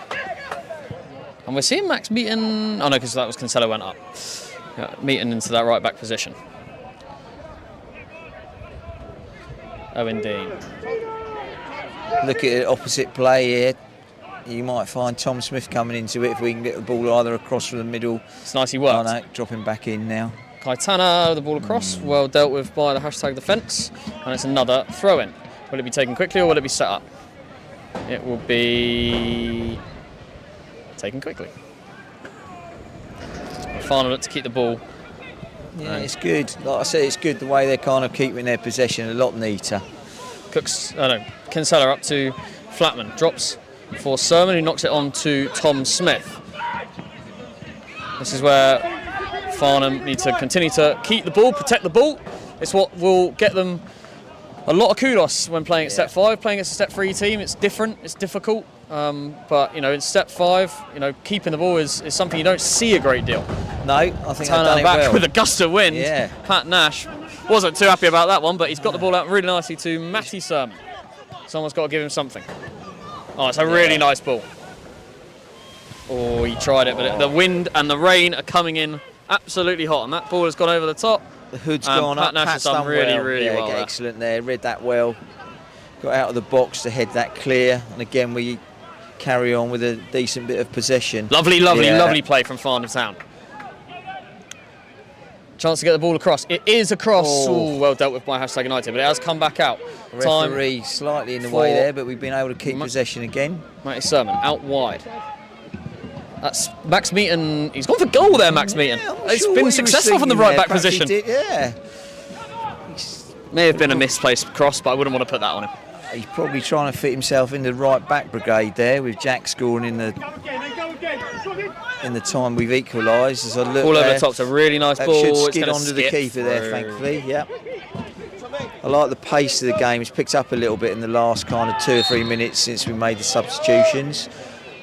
And we're seeing Max Meaton. Oh no, because that was Cancelo went up. Yeah, Meaton into that right back position. Owen Dean. Look at the opposite play here. You might find Tom Smith coming into it if we can get the ball either across from the middle. It's nicely worked. Oh no, dropping back in now. Kaitana, the ball across, well dealt with by the hashtag defence, and it's another throw-in. Will it be taken quickly or will it be set up? It will be taken quickly. Farnham look to keep the ball. Yeah, it's good. Like I said, it's good the way they're kind of keeping their possession a lot neater. Kinsella up to Flatman, drops for Sermon, who knocks it on to Tom Smith. This is where Farnham need to continue to keep the ball, protect the ball. It's what will get them a lot of kudos when playing at Step 5. Playing against a Step 3 team, it's different, it's difficult. But in Step 5, keeping the ball is something you don't see a great deal. No, I think they've done it back well. with a gust of wind. Yeah. Pat Nash wasn't too happy about that one, but he's got the ball out really nicely to Matty Sermon. Someone's got to give him something. Oh, it's a really nice ball. Oh, he tried it, but the wind and the rain are coming in absolutely hot, and that ball has gone over the top. The hood's gone up. Pat Nash has done really well there. Excellent there. Read that well. Got out of the box to head that clear, and again we carry on with a decent bit of possession. Lovely play from Farnham Town. Chance to get the ball across. It is across. Oh, well dealt with by hashtag United, but it has come back out. Referee slightly in the way there, but we've been able to keep possession again. Matty Sermon out wide. That's Max Meaton. He's gone for goal there, Max Meaton. It's been successful from the right back position. May have been a misplaced cross, but I wouldn't want to put that on him. He's probably trying to fit himself in the right back brigade there, with Jack scoring in the time we've equalised. As I look all over the top's a really nice ball. Should skid onto the keeper there, thankfully. Yeah. I like the pace of the game. It's picked up a little bit in the last kind of 2 or 3 minutes since we made the substitutions.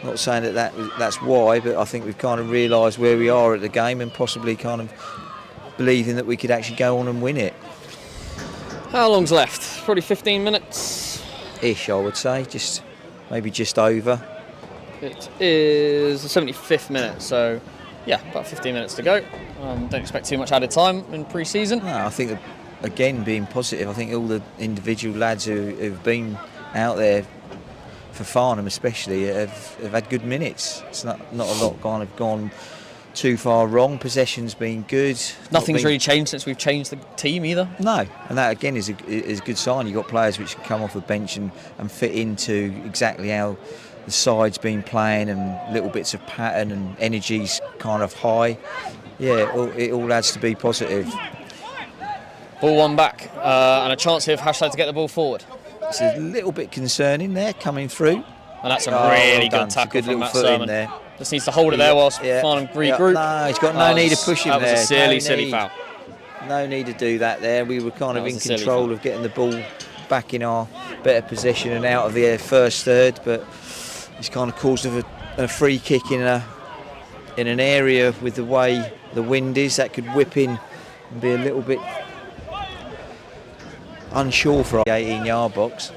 Not saying that's why, but I think we've kind of realised where we are at the game and possibly kind of believing that we could actually go on and win it. How long's left? Probably 15 minutes. Ish, I would say, maybe just over. It is the 75th minute, so yeah, about 15 minutes to go. Don't expect too much added time in pre-season. No, I think, again, being positive, I think all the individual lads who've been out there, for Farnham especially, have had good minutes. It's not a lot kind of gone too far wrong. Possession's been good. Nothing's really changed since we've changed the team either. No, and that again is a good sign. You've got players which can come off the bench and fit into exactly how the side's been playing, and little bits of pattern and energy's kind of high. Yeah, it all adds to be positive. Ball one back, and a chance here for Hashtag to get the ball forward. It's a little bit concerning there, coming through. And that's a really good tackle from Matt Sermon. There. Just needs to hold it there whilst Farnham regroup. No, he's got no need of pushing there. That was a silly foul. No need to do that there. We were kind of in control of getting the ball back in our better position and out of the first third, but it's kind of caused a free kick in an area with the way the wind is that could whip in and be a little bit unsure for our 18-yard box.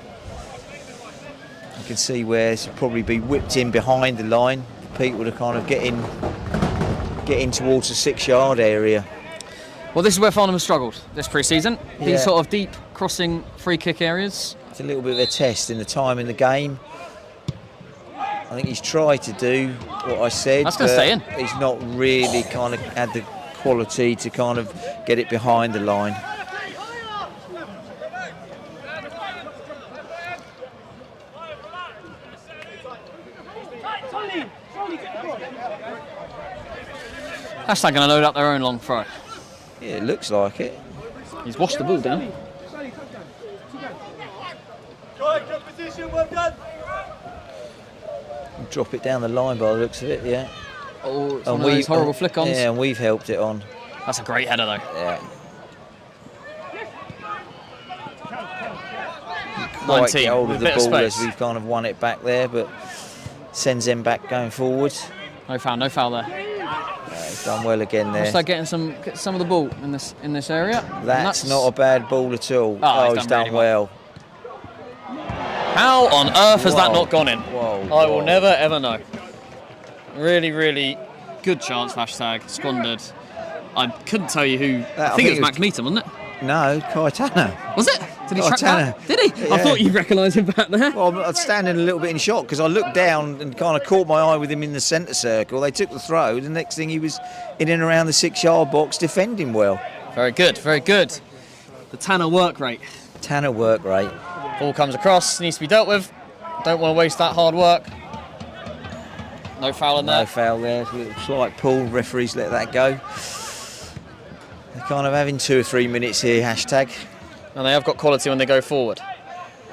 You can see where it should probably be whipped in behind the line for people to kind of get in towards the 6-yard area. Well, this is where Farnham has struggled this pre-season. These sort of deep crossing free kick areas. It's a little bit of a test in the time in the game. I think he's tried to do what I said. That's going to stay in. He's not really kind of had the quality to kind of get it behind the line. Hashtag going to load up their own long throw. Yeah, it looks like it. He's washed the ball down. Good position, well done. Drop it down the line by the looks of it, yeah. Oh, it's one of those horrible flick-ons. Yeah, and we've helped it on. That's a great header, though. Yeah. 19, Get hold with of a the bit of ball space. as we've kind of won it back there, but sends them back going forward. No foul there. He's done well again there. Start getting some of the ball in this area. That's not a bad ball at all. He's done really well. How on earth has that not gone in? I will never ever know. Really, really good chance for Hashtag. Squandered. I couldn't tell you who. I think it was Max Meatham, wasn't it? No, Kaitana. Was it? Did he track that? Did he? Yeah. I thought you'd recognise him back there. Well, I was standing a little bit in shock because I looked down and kind of caught my eye with him in the centre circle. They took the throw. The next thing he was in and around the 6-yard box defending well. Very good, very good. The Tanner work rate. Tanner work rate. Ball comes across, needs to be dealt with. Don't want to waste that hard work. No foul in there. No foul there. It's a little slight pull. Referees let that go. They're kind of having 2 or 3 minutes here, Hashtag. And they have got quality when they go forward.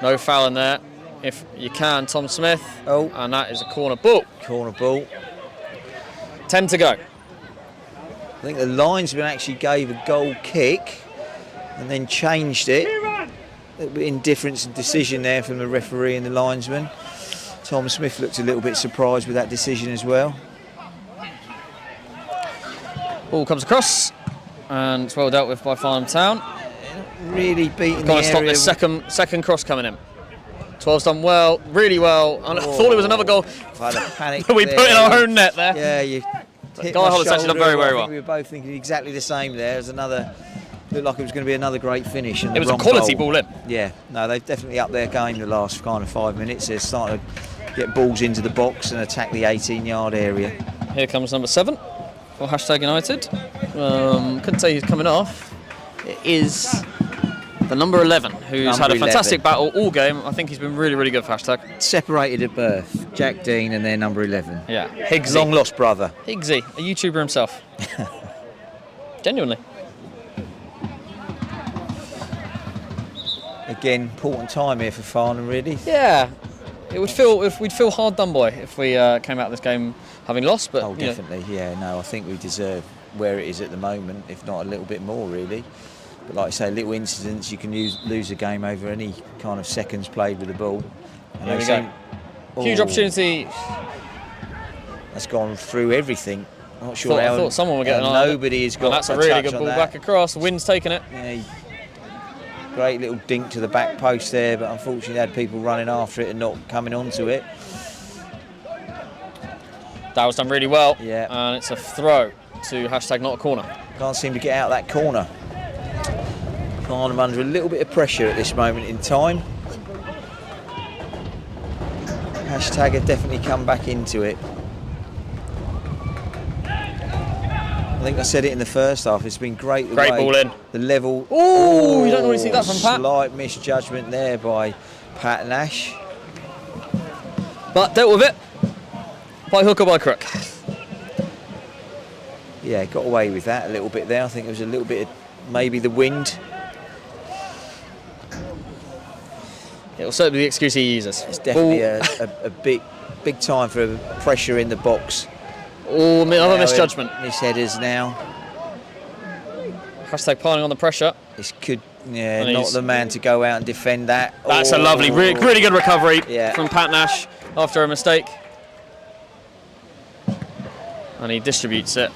No foul in there. If you can, Tom Smith. Oh. And that is a corner ball. Corner ball. 10 to go. I think the linesman actually gave a goal kick and then changed it. A little bit indifference and decision there from the referee and the linesman. Tom Smith looked a little bit surprised with that decision as well. Ball comes across and it's well dealt with by Farnham Town. Really beating Got the to stop area. this second cross coming in. 12's done well, really well. And I thought it was another goal. I've had a panic we there. put in our own net there. Yeah, you hit Guy my Hollis actually done shoulder. very, very I well. think we were both thinking exactly the same there. It was another, looked like it was going to be another great finish. And It was a quality ball in. Yeah, no, they've definitely upped their game the last kind of 5 minutes. They're starting to get balls into the box and attack the 18-yard area. Here comes number 7 for Hashtag United. Couldn't say who's coming off. It is the number 11, who's had a fantastic battle all game. I think he's been really, really good for Hashtag. Separated at birth, Jack Dean and their number 11. Yeah, Higgsy. Long lost brother. Higgsy, a YouTuber himself. Genuinely. Again, important time here for Farnham, really. Yeah, we'd feel hard done by if we came out of this game having lost. But Oh, definitely, yeah. No, I think we deserve where it is at the moment, if not a little bit more, really. But like I say, little incidents, you can lose a game over any kind of seconds played with the ball. And Here we go. Huge opportunity. That's gone through everything. I'm not sure I how. thought someone would get an eye. Nobody has got. That's a really touch good on ball that. back across. The wind's taking it. Yeah, great little dink to the back post there, but unfortunately had people running after it and not coming onto it. That was done really well. Yeah. And it's a throw to hashtag not a corner. Can't seem to get out that corner. Farnham under a little bit of pressure at this moment in time. Hashtag have definitely come back into it. I think I said it in the first half. It's been great. Great ball in. The level. Ooh, you don't normally see that from Pat. Slight misjudgment there by Pat Nash. But dealt with it by hook or by crook. Yeah, got away with that a little bit there. I think it was a little bit of maybe the wind. It will certainly be the excuse he uses. It's definitely a big time for pressure in the box. Oh, another misjudgment. Misheaders now. Hashtag piling on the pressure. This could, not the man to go out and defend that. That's a lovely, really good recovery from Pat Nash after a mistake. And he distributes it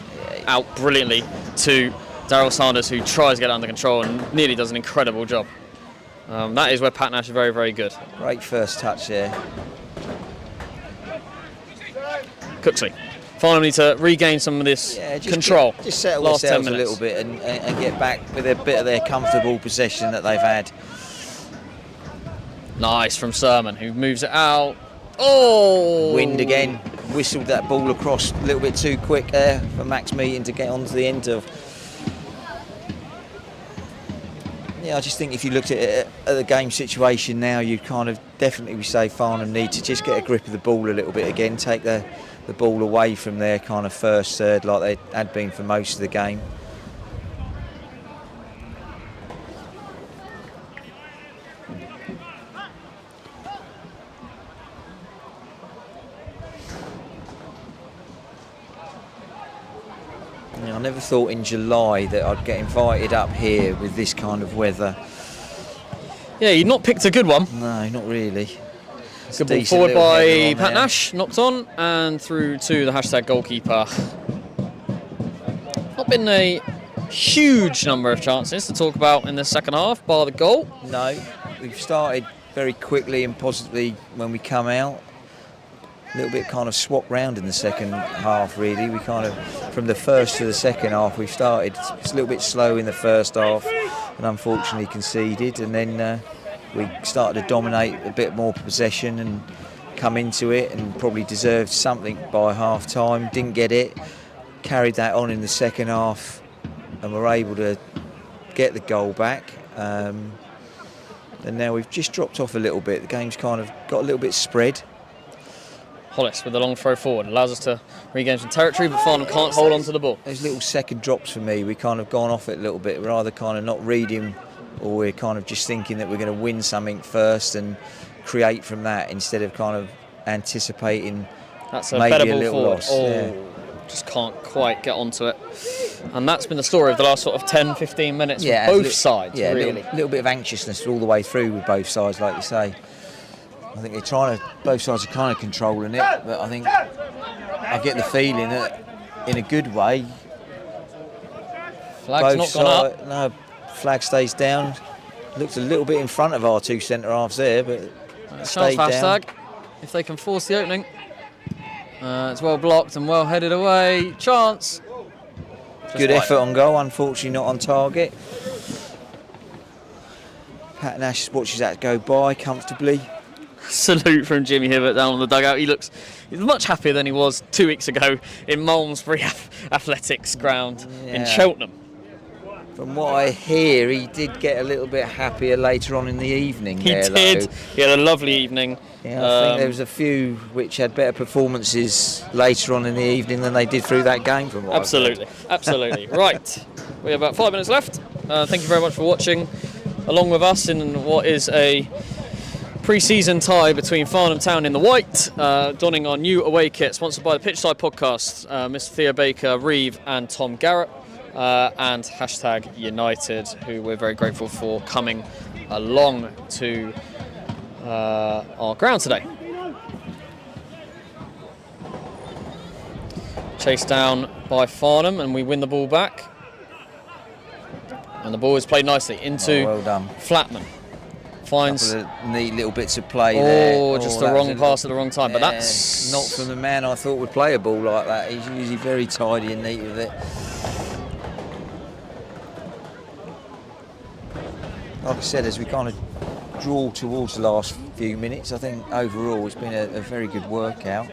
out brilliantly to Daryl Sanders, who tries to get it under control and nearly does an incredible job. That is where Pat Nash is very, very good. Great first touch there. Cooksley. Farnham need to regain some of this control. Just settle last 10 themselves a minutes. little bit and get back with a bit of their comfortable possession that they've had. Nice from Sermon, who moves it out. Oh! Wind again. Whistled that ball across a little bit too quick there for Max Meaton to get onto the end of. Yeah, I just think if you looked at it at the game situation now, you'd kind of definitely say Farnham need to just get a grip of the ball a little bit again, take the ball away from their kind of first third like they had been for most of the game. I never thought in July that I'd get invited up here with this kind of weather. Yeah, you'd not picked a good one. No, not really. Good ball forward by Pat Nash, knocked on and through to the hashtag goalkeeper. Not been a huge number of chances to talk about in the second half, bar the goal. No, we've started very quickly and positively when we come out. A little bit kind of swapped round in the second half, really. We kind of, from the first to the second half, we started it's a little bit slow in the first half and unfortunately conceded, and then we started to dominate a bit more possession and come into it and probably deserved something by half time. Didn't get it, carried that on in the second half and were able to get the goal back. And now we've just dropped off a little bit. The game's kind of got a little bit spread. Hollis with the long throw forward allows us to regain some territory, but Farnham can't hold on to the ball. Those little second drops for me, we kind of gone off it a little bit. We're either kind of not reading or we're kind of just thinking that we're going to win something first and create from that instead of kind of anticipating. That's a maybe better a ball little forward. loss. Oh, Yeah. just can't quite get onto it. And that's been the story of the last sort of 10-15 minutes Yeah, from it's both sides, Yeah, really. a little bit of anxiousness all the way through with both sides, like you say. I think they're trying to, both sides are kind of controlling it, but I think I get the feeling that in a good way, Flag's not gone up. No, flag stays down. Looked a little bit in front of our two centre halves there, but stayed Chance down. hashtag, if they can force the opening. It's well blocked and well headed away. Chance. Good effort on goal, unfortunately not on target. Pat Nash watches that go by comfortably. Salute from Jimmy Hibbert down on the dugout. He's much happier than he was 2 weeks ago in Malmesbury Athletics ground in Cheltenham. From what I hear, he did get a little bit happier later on in the evening. He there, did. Though. He had a lovely evening. Yeah, I think there was a few which had better performances later on in the evening than they did through that game. From what Absolutely, absolutely. Right, we have about 5 minutes left. Thank you very much for watching along with us in what is a pre-season tie between Farnham Town in the white, donning our new away kit, sponsored by the Pitchside Podcast, Mr. Theo Baker, Reeve and Tom Garrett. and hashtag United, who we're very grateful for coming along to our ground today. Chased down by Farnham, and we win the ball back. And the ball is played nicely into well done. Flatman. Finds neat little bits of play there. Just the wrong pass at the wrong time. But that's not from the man I thought would play a ball like that. He's usually very tidy and neat with it. Like I said, as we kind of draw towards the last few minutes, I think overall it's been a very good workout.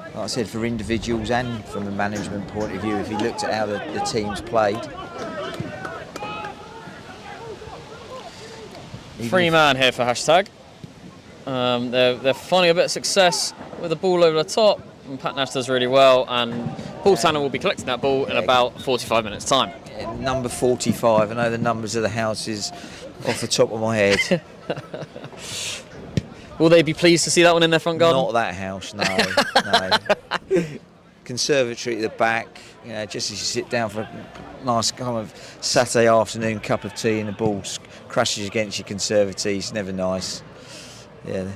Like I said, for individuals and from a management point of view, if you looked at how the teams played. Free man here for hashtag. They're finding a bit of success with the ball over the top, and Pat Nash does really well, and Paul Tanner will be collecting that ball in about 45 minutes time. Yeah, number 45, I know the numbers of the houses off the top of my head. Will they be pleased to see that one in their front garden? Not that house, no. No. Conservatory at the back, you know, just as you sit down for a nice kind of Saturday afternoon cup of tea and the ball crashes against your conservatory, it's never nice. Yeah.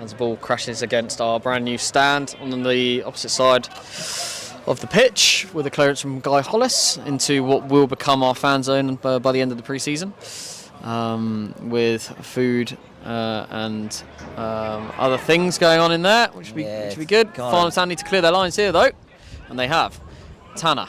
As the ball crashes against our brand new stand on the opposite side of the pitch, with a clearance from Guy Hollis into what will become our fan zone by the end of the pre-season, with food and other things going on in there, which would be good. Farnham Town need to clear their lines here though, and they have. Tanner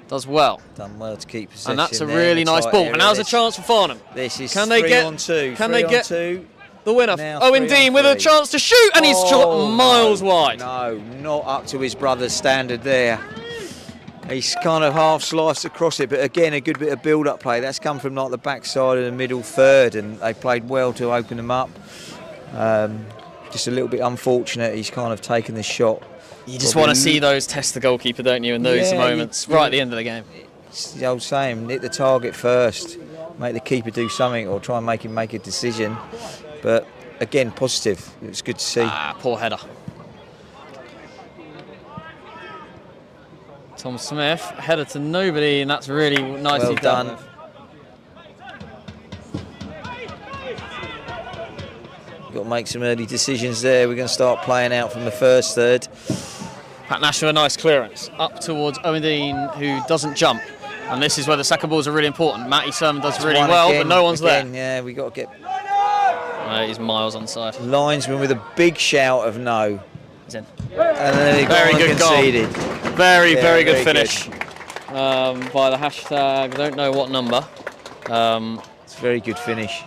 does well. Done well to keep possession. And that's a really nice ball. And now's a chance for Farnham. This is can they get on two. Can they get two. The winner? Now Owen Dean with a chance to shoot, and he's shot miles wide. No, not up to his brother's standard there. He's kind of half sliced across it, but again, a good bit of build-up play. That's come from like the backside of the middle third, and they played well to open them up. Just a little bit unfortunate. He's kind of taken the shot. You just want to see those test the goalkeeper, don't you, in those moments, right at the end of the game. It's the old saying, hit the target first, make the keeper do something, or try and make him make a decision. But again, positive. It's good to see. Poor header. Tom Smith, header to nobody, and that's really nicely done. Got to make some early decisions there. We're going to start playing out from the first third. Pat Nash with a nice clearance up towards Owen Dean, who doesn't jump. And this is where the second balls are really important. Matty Sermon does really well, but no one's there. Yeah, we got to get. He's miles onside. Linesman with a big shout of no. He's in. And then he very good conceded. Goal. Very good finish by the hashtag. I don't know what number. It's a very good finish.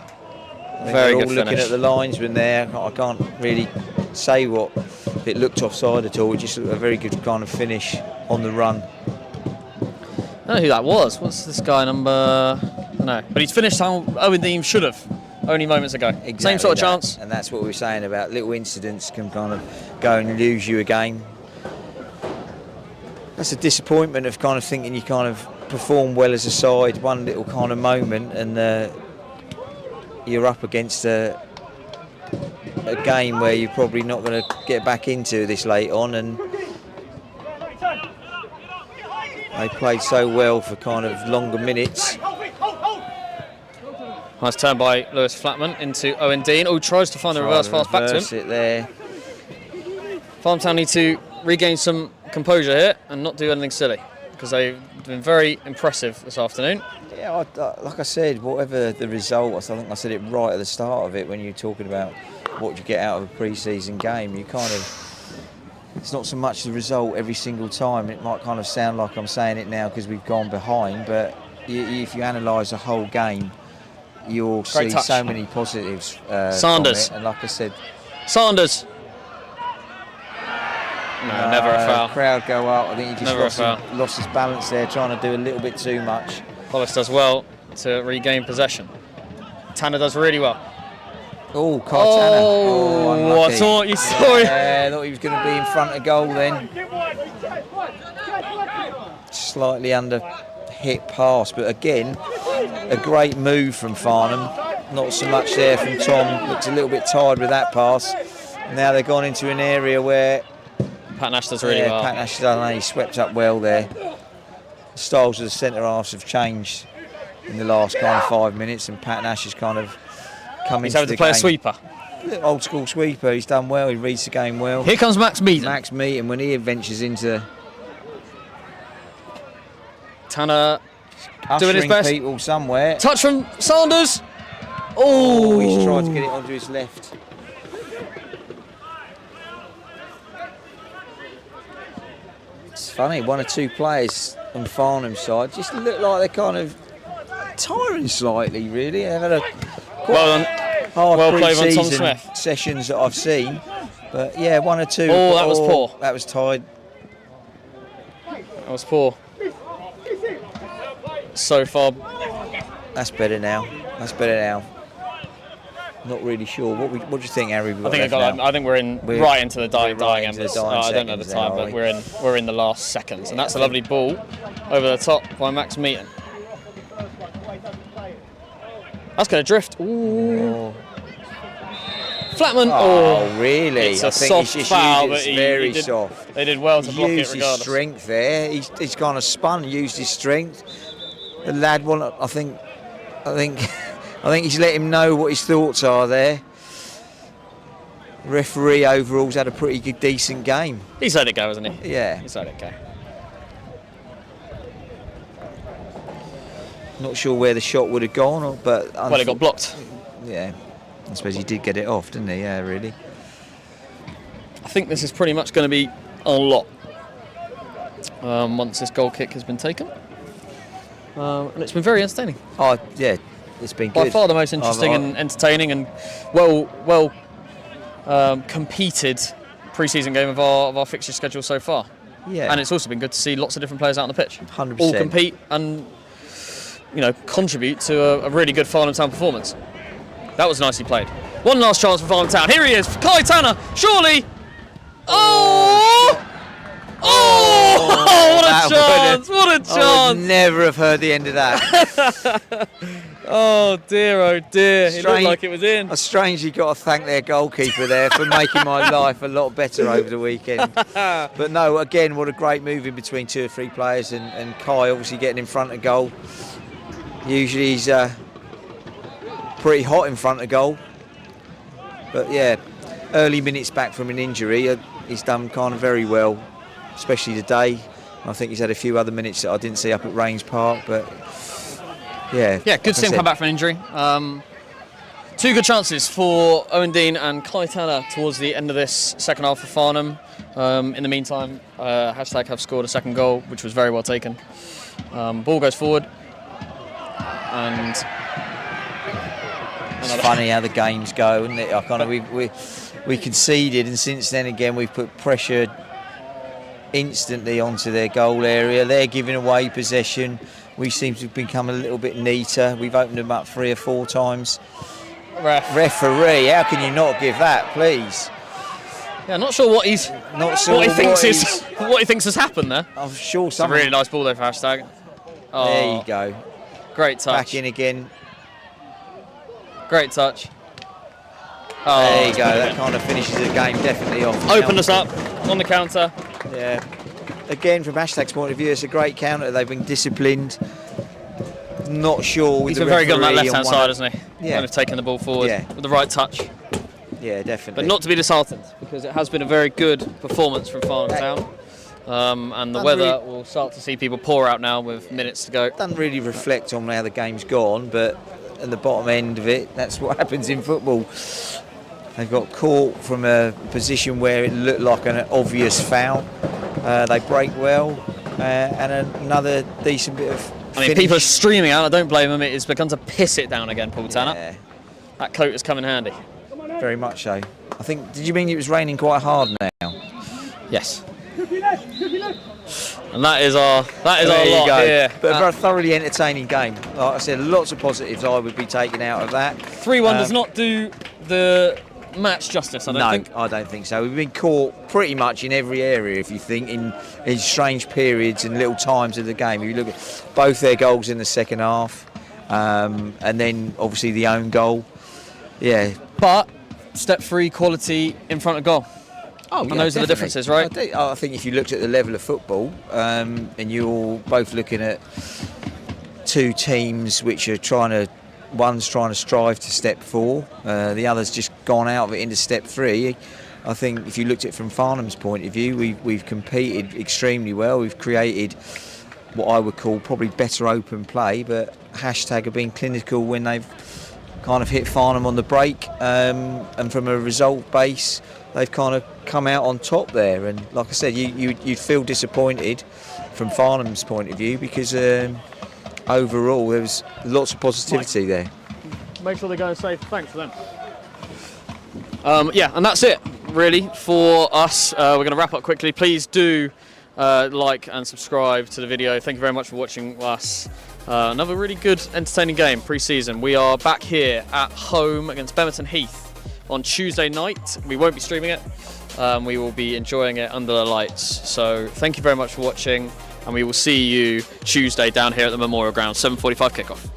Very good all finish. Looking at the linesman there, I can't really say what if it looked offside at all. It just looked a very good kind of finish on the run. I don't know who that was. What's this guy number? I don't know. But he's finished how Owen Dean should have only moments ago. Exactly Same sort of chance. And that's what we were saying about little incidents can kind of go and lose you a game. That's a disappointment of kind of thinking you kind of perform well as a side, one little kind of moment, and you're up against a game where you're probably not going to get back into this late on, and they played so well for kind of longer minutes. Nice turn by Lewis Flatman into Owen Dean, who tries to find the reverse pass back to him. It there. Farnham Town need to regain some composure here and not do anything silly, because they've been very impressive this afternoon. Yeah, like I said, whatever the result, I think I said it right at the start of it when you're talking about what you get out of a pre-season game. You kind of, it's not so much the result every single time. It might kind of sound like I'm saying it now because we've gone behind, but if you analyse the whole game, you'll see so many positives. Sanders. From it. And like I said, Sanders. No, never a foul. Crowd go up. I think he just lost his balance there, trying to do a little bit too much. Hollis does well to regain possession. Tanner does really well. Oh, Cartana. Oh, I thought you saw it. Yeah, I thought he was going to be in front of goal then. Slightly under hit pass, but again, a great move from Farnham. Not so much there from Tom. Looks a little bit tired with that pass. Now they've gone into an area where Pat Nash does really well. Pat Nash does. He swept up well there. the styles of the centre halves have changed in the last kind of 5 minutes, and Pat Nash has kind of come He's into having the to play a game. sweeper. Old school sweeper. He's done well. He reads the game well. Here comes Max Meaden. Max Meaden, when he ventures into Tanner doing his ushering best. people somewhere. Touch from Sanders. Oh, Oh, he's tried to get it onto his left. It's funny, one or two players on Farnham's side just look like they're kind of tiring slightly, really. They've had a well done. hard Well played by Tom pre-season Smith. sessions that I've seen. But yeah, one or two. Oh, that was poor. That was tied. That was poor. So far, That's better now. That's better now. Not really sure. What do you think, Harry? I think we're right into the dying right into the embers. dying I don't know the seconds now, time, are but we're in the last seconds, and that's a lovely ball over the top by Max Meaden. That's going to drift. Ooh. Oh, Flatman. oh really? It's a I think soft he's just foul, used but it very he did, soft. They did well to block it Used his regardless. strength there. He's kind of spun, used his strength. The lad, I think he's let him know what his thoughts are there. Referee overall's had a pretty good, decent game. He's let it go, hasn't he? Yeah. He's let it go. Not sure where the shot would have gone, but Well, it got blocked. Yeah. I suppose he did get it off, didn't he? Yeah, really. I think this is pretty much going to be a lot once this goal kick has been taken. And it's been very entertaining. Oh, yeah. It's been By good. far the most interesting and entertaining and well competed pre-season game of our fixture schedule so far. Yeah. And it's also been good to see lots of different players out on the pitch. 100%. All compete and contribute to a really good Farnham Town performance. That was nicely played. One last chance for Farnham Town. Here he is, Kai Tanner. Surely. Oh! Oh! What a chance! What a I would chance! never have heard the end of that. Oh dear! It looked like it was in. I strangely got to thank their goalkeeper there for making my life a lot better over the weekend. But no, again, what a great move in between two or three players, and Kai obviously getting in front of goal. Usually he's pretty hot in front of goal. But yeah, early minutes back from an injury, he's done kind of very well, especially today. I think he's had a few other minutes that I didn't see up at Rains Park, but yeah. Yeah, good to see him come back from an injury. Two good chances for Owen Dean and Kai Tanner towards the end of this second half for Farnham. In the meantime, Hashtag have scored a second goal, which was very well taken. Ball goes forward. And it's funny how the games go, isn't it? We conceded, and since then again we've put pressure instantly onto their goal area. They're giving away possession. We seem to have become a little bit neater. We've opened them up 3 or 4 times. Referee, how can you not give that, please? Yeah, not sure what he thinks has happened there. I'm sure It's a really nice ball there for Hashtag. Oh, there you go. Great touch. Back in again. Great touch. Oh, there you go. That kind of finishes the game definitely off. Opened us up on the counter. Yeah. Again, from Hashtag's point of view, it's a great counter. They've been disciplined. Not sure with He's the been very good on that referee left-hand side, hasn't he? Yeah. Kind of taking the ball forward with the right touch. Yeah, definitely. But not to be disheartened, because it has been a very good performance from Farnham Town. And the weather will start to see people pour out now with minutes to go. Doesn't really reflect on how the game's gone, but at the bottom end of it, that's what happens in football. They got caught from a position where it looked like an obvious foul. They break well, and another decent bit of finish. People are streaming out. I don't blame them. It's begun to piss it down again, Paul Tanner. Yeah. That coat has come in handy. Very much so. I think. Did you mean it was raining quite hard now? Yes. And that is our there lot you go. here. But a very thoroughly entertaining game. Like I said, lots of positives I would be taking out of that. 3-1 does not do the match justice, I don't think. No, I don't think so. We've been caught pretty much in every area, if you think, in strange periods and little times of the game. If you look at both their goals in the second half, and then obviously the own goal. Yeah. But step 3 quality in front of goal. And those are the differences, right? I think if you looked at the level of football, and you're both looking at two teams which are one's trying to strive to step 4, the other's just gone out of it into step 3. I think if you looked at it from Farnham's point of view, we've competed extremely well. We've created what I would call probably better open play, but hashtag have been clinical when they've kind of hit Farnham on the break, and from a result base, they've kind of come out on top there. And like I said, you'd feel disappointed from Farnham's point of view because overall there was lots of positivity there. Make sure they go and say thanks for them. And that's it really for us. We're going to wrap up quickly. Please do like and subscribe to the video. Thank you very much for watching us. Another really good, entertaining game pre-season. We are back here at home against Bemerton Heath on Tuesday night. We won't be streaming it. We will be enjoying it under the lights. So thank you very much for watching, and we will see you Tuesday down here at the Memorial Ground, 7:45 kickoff.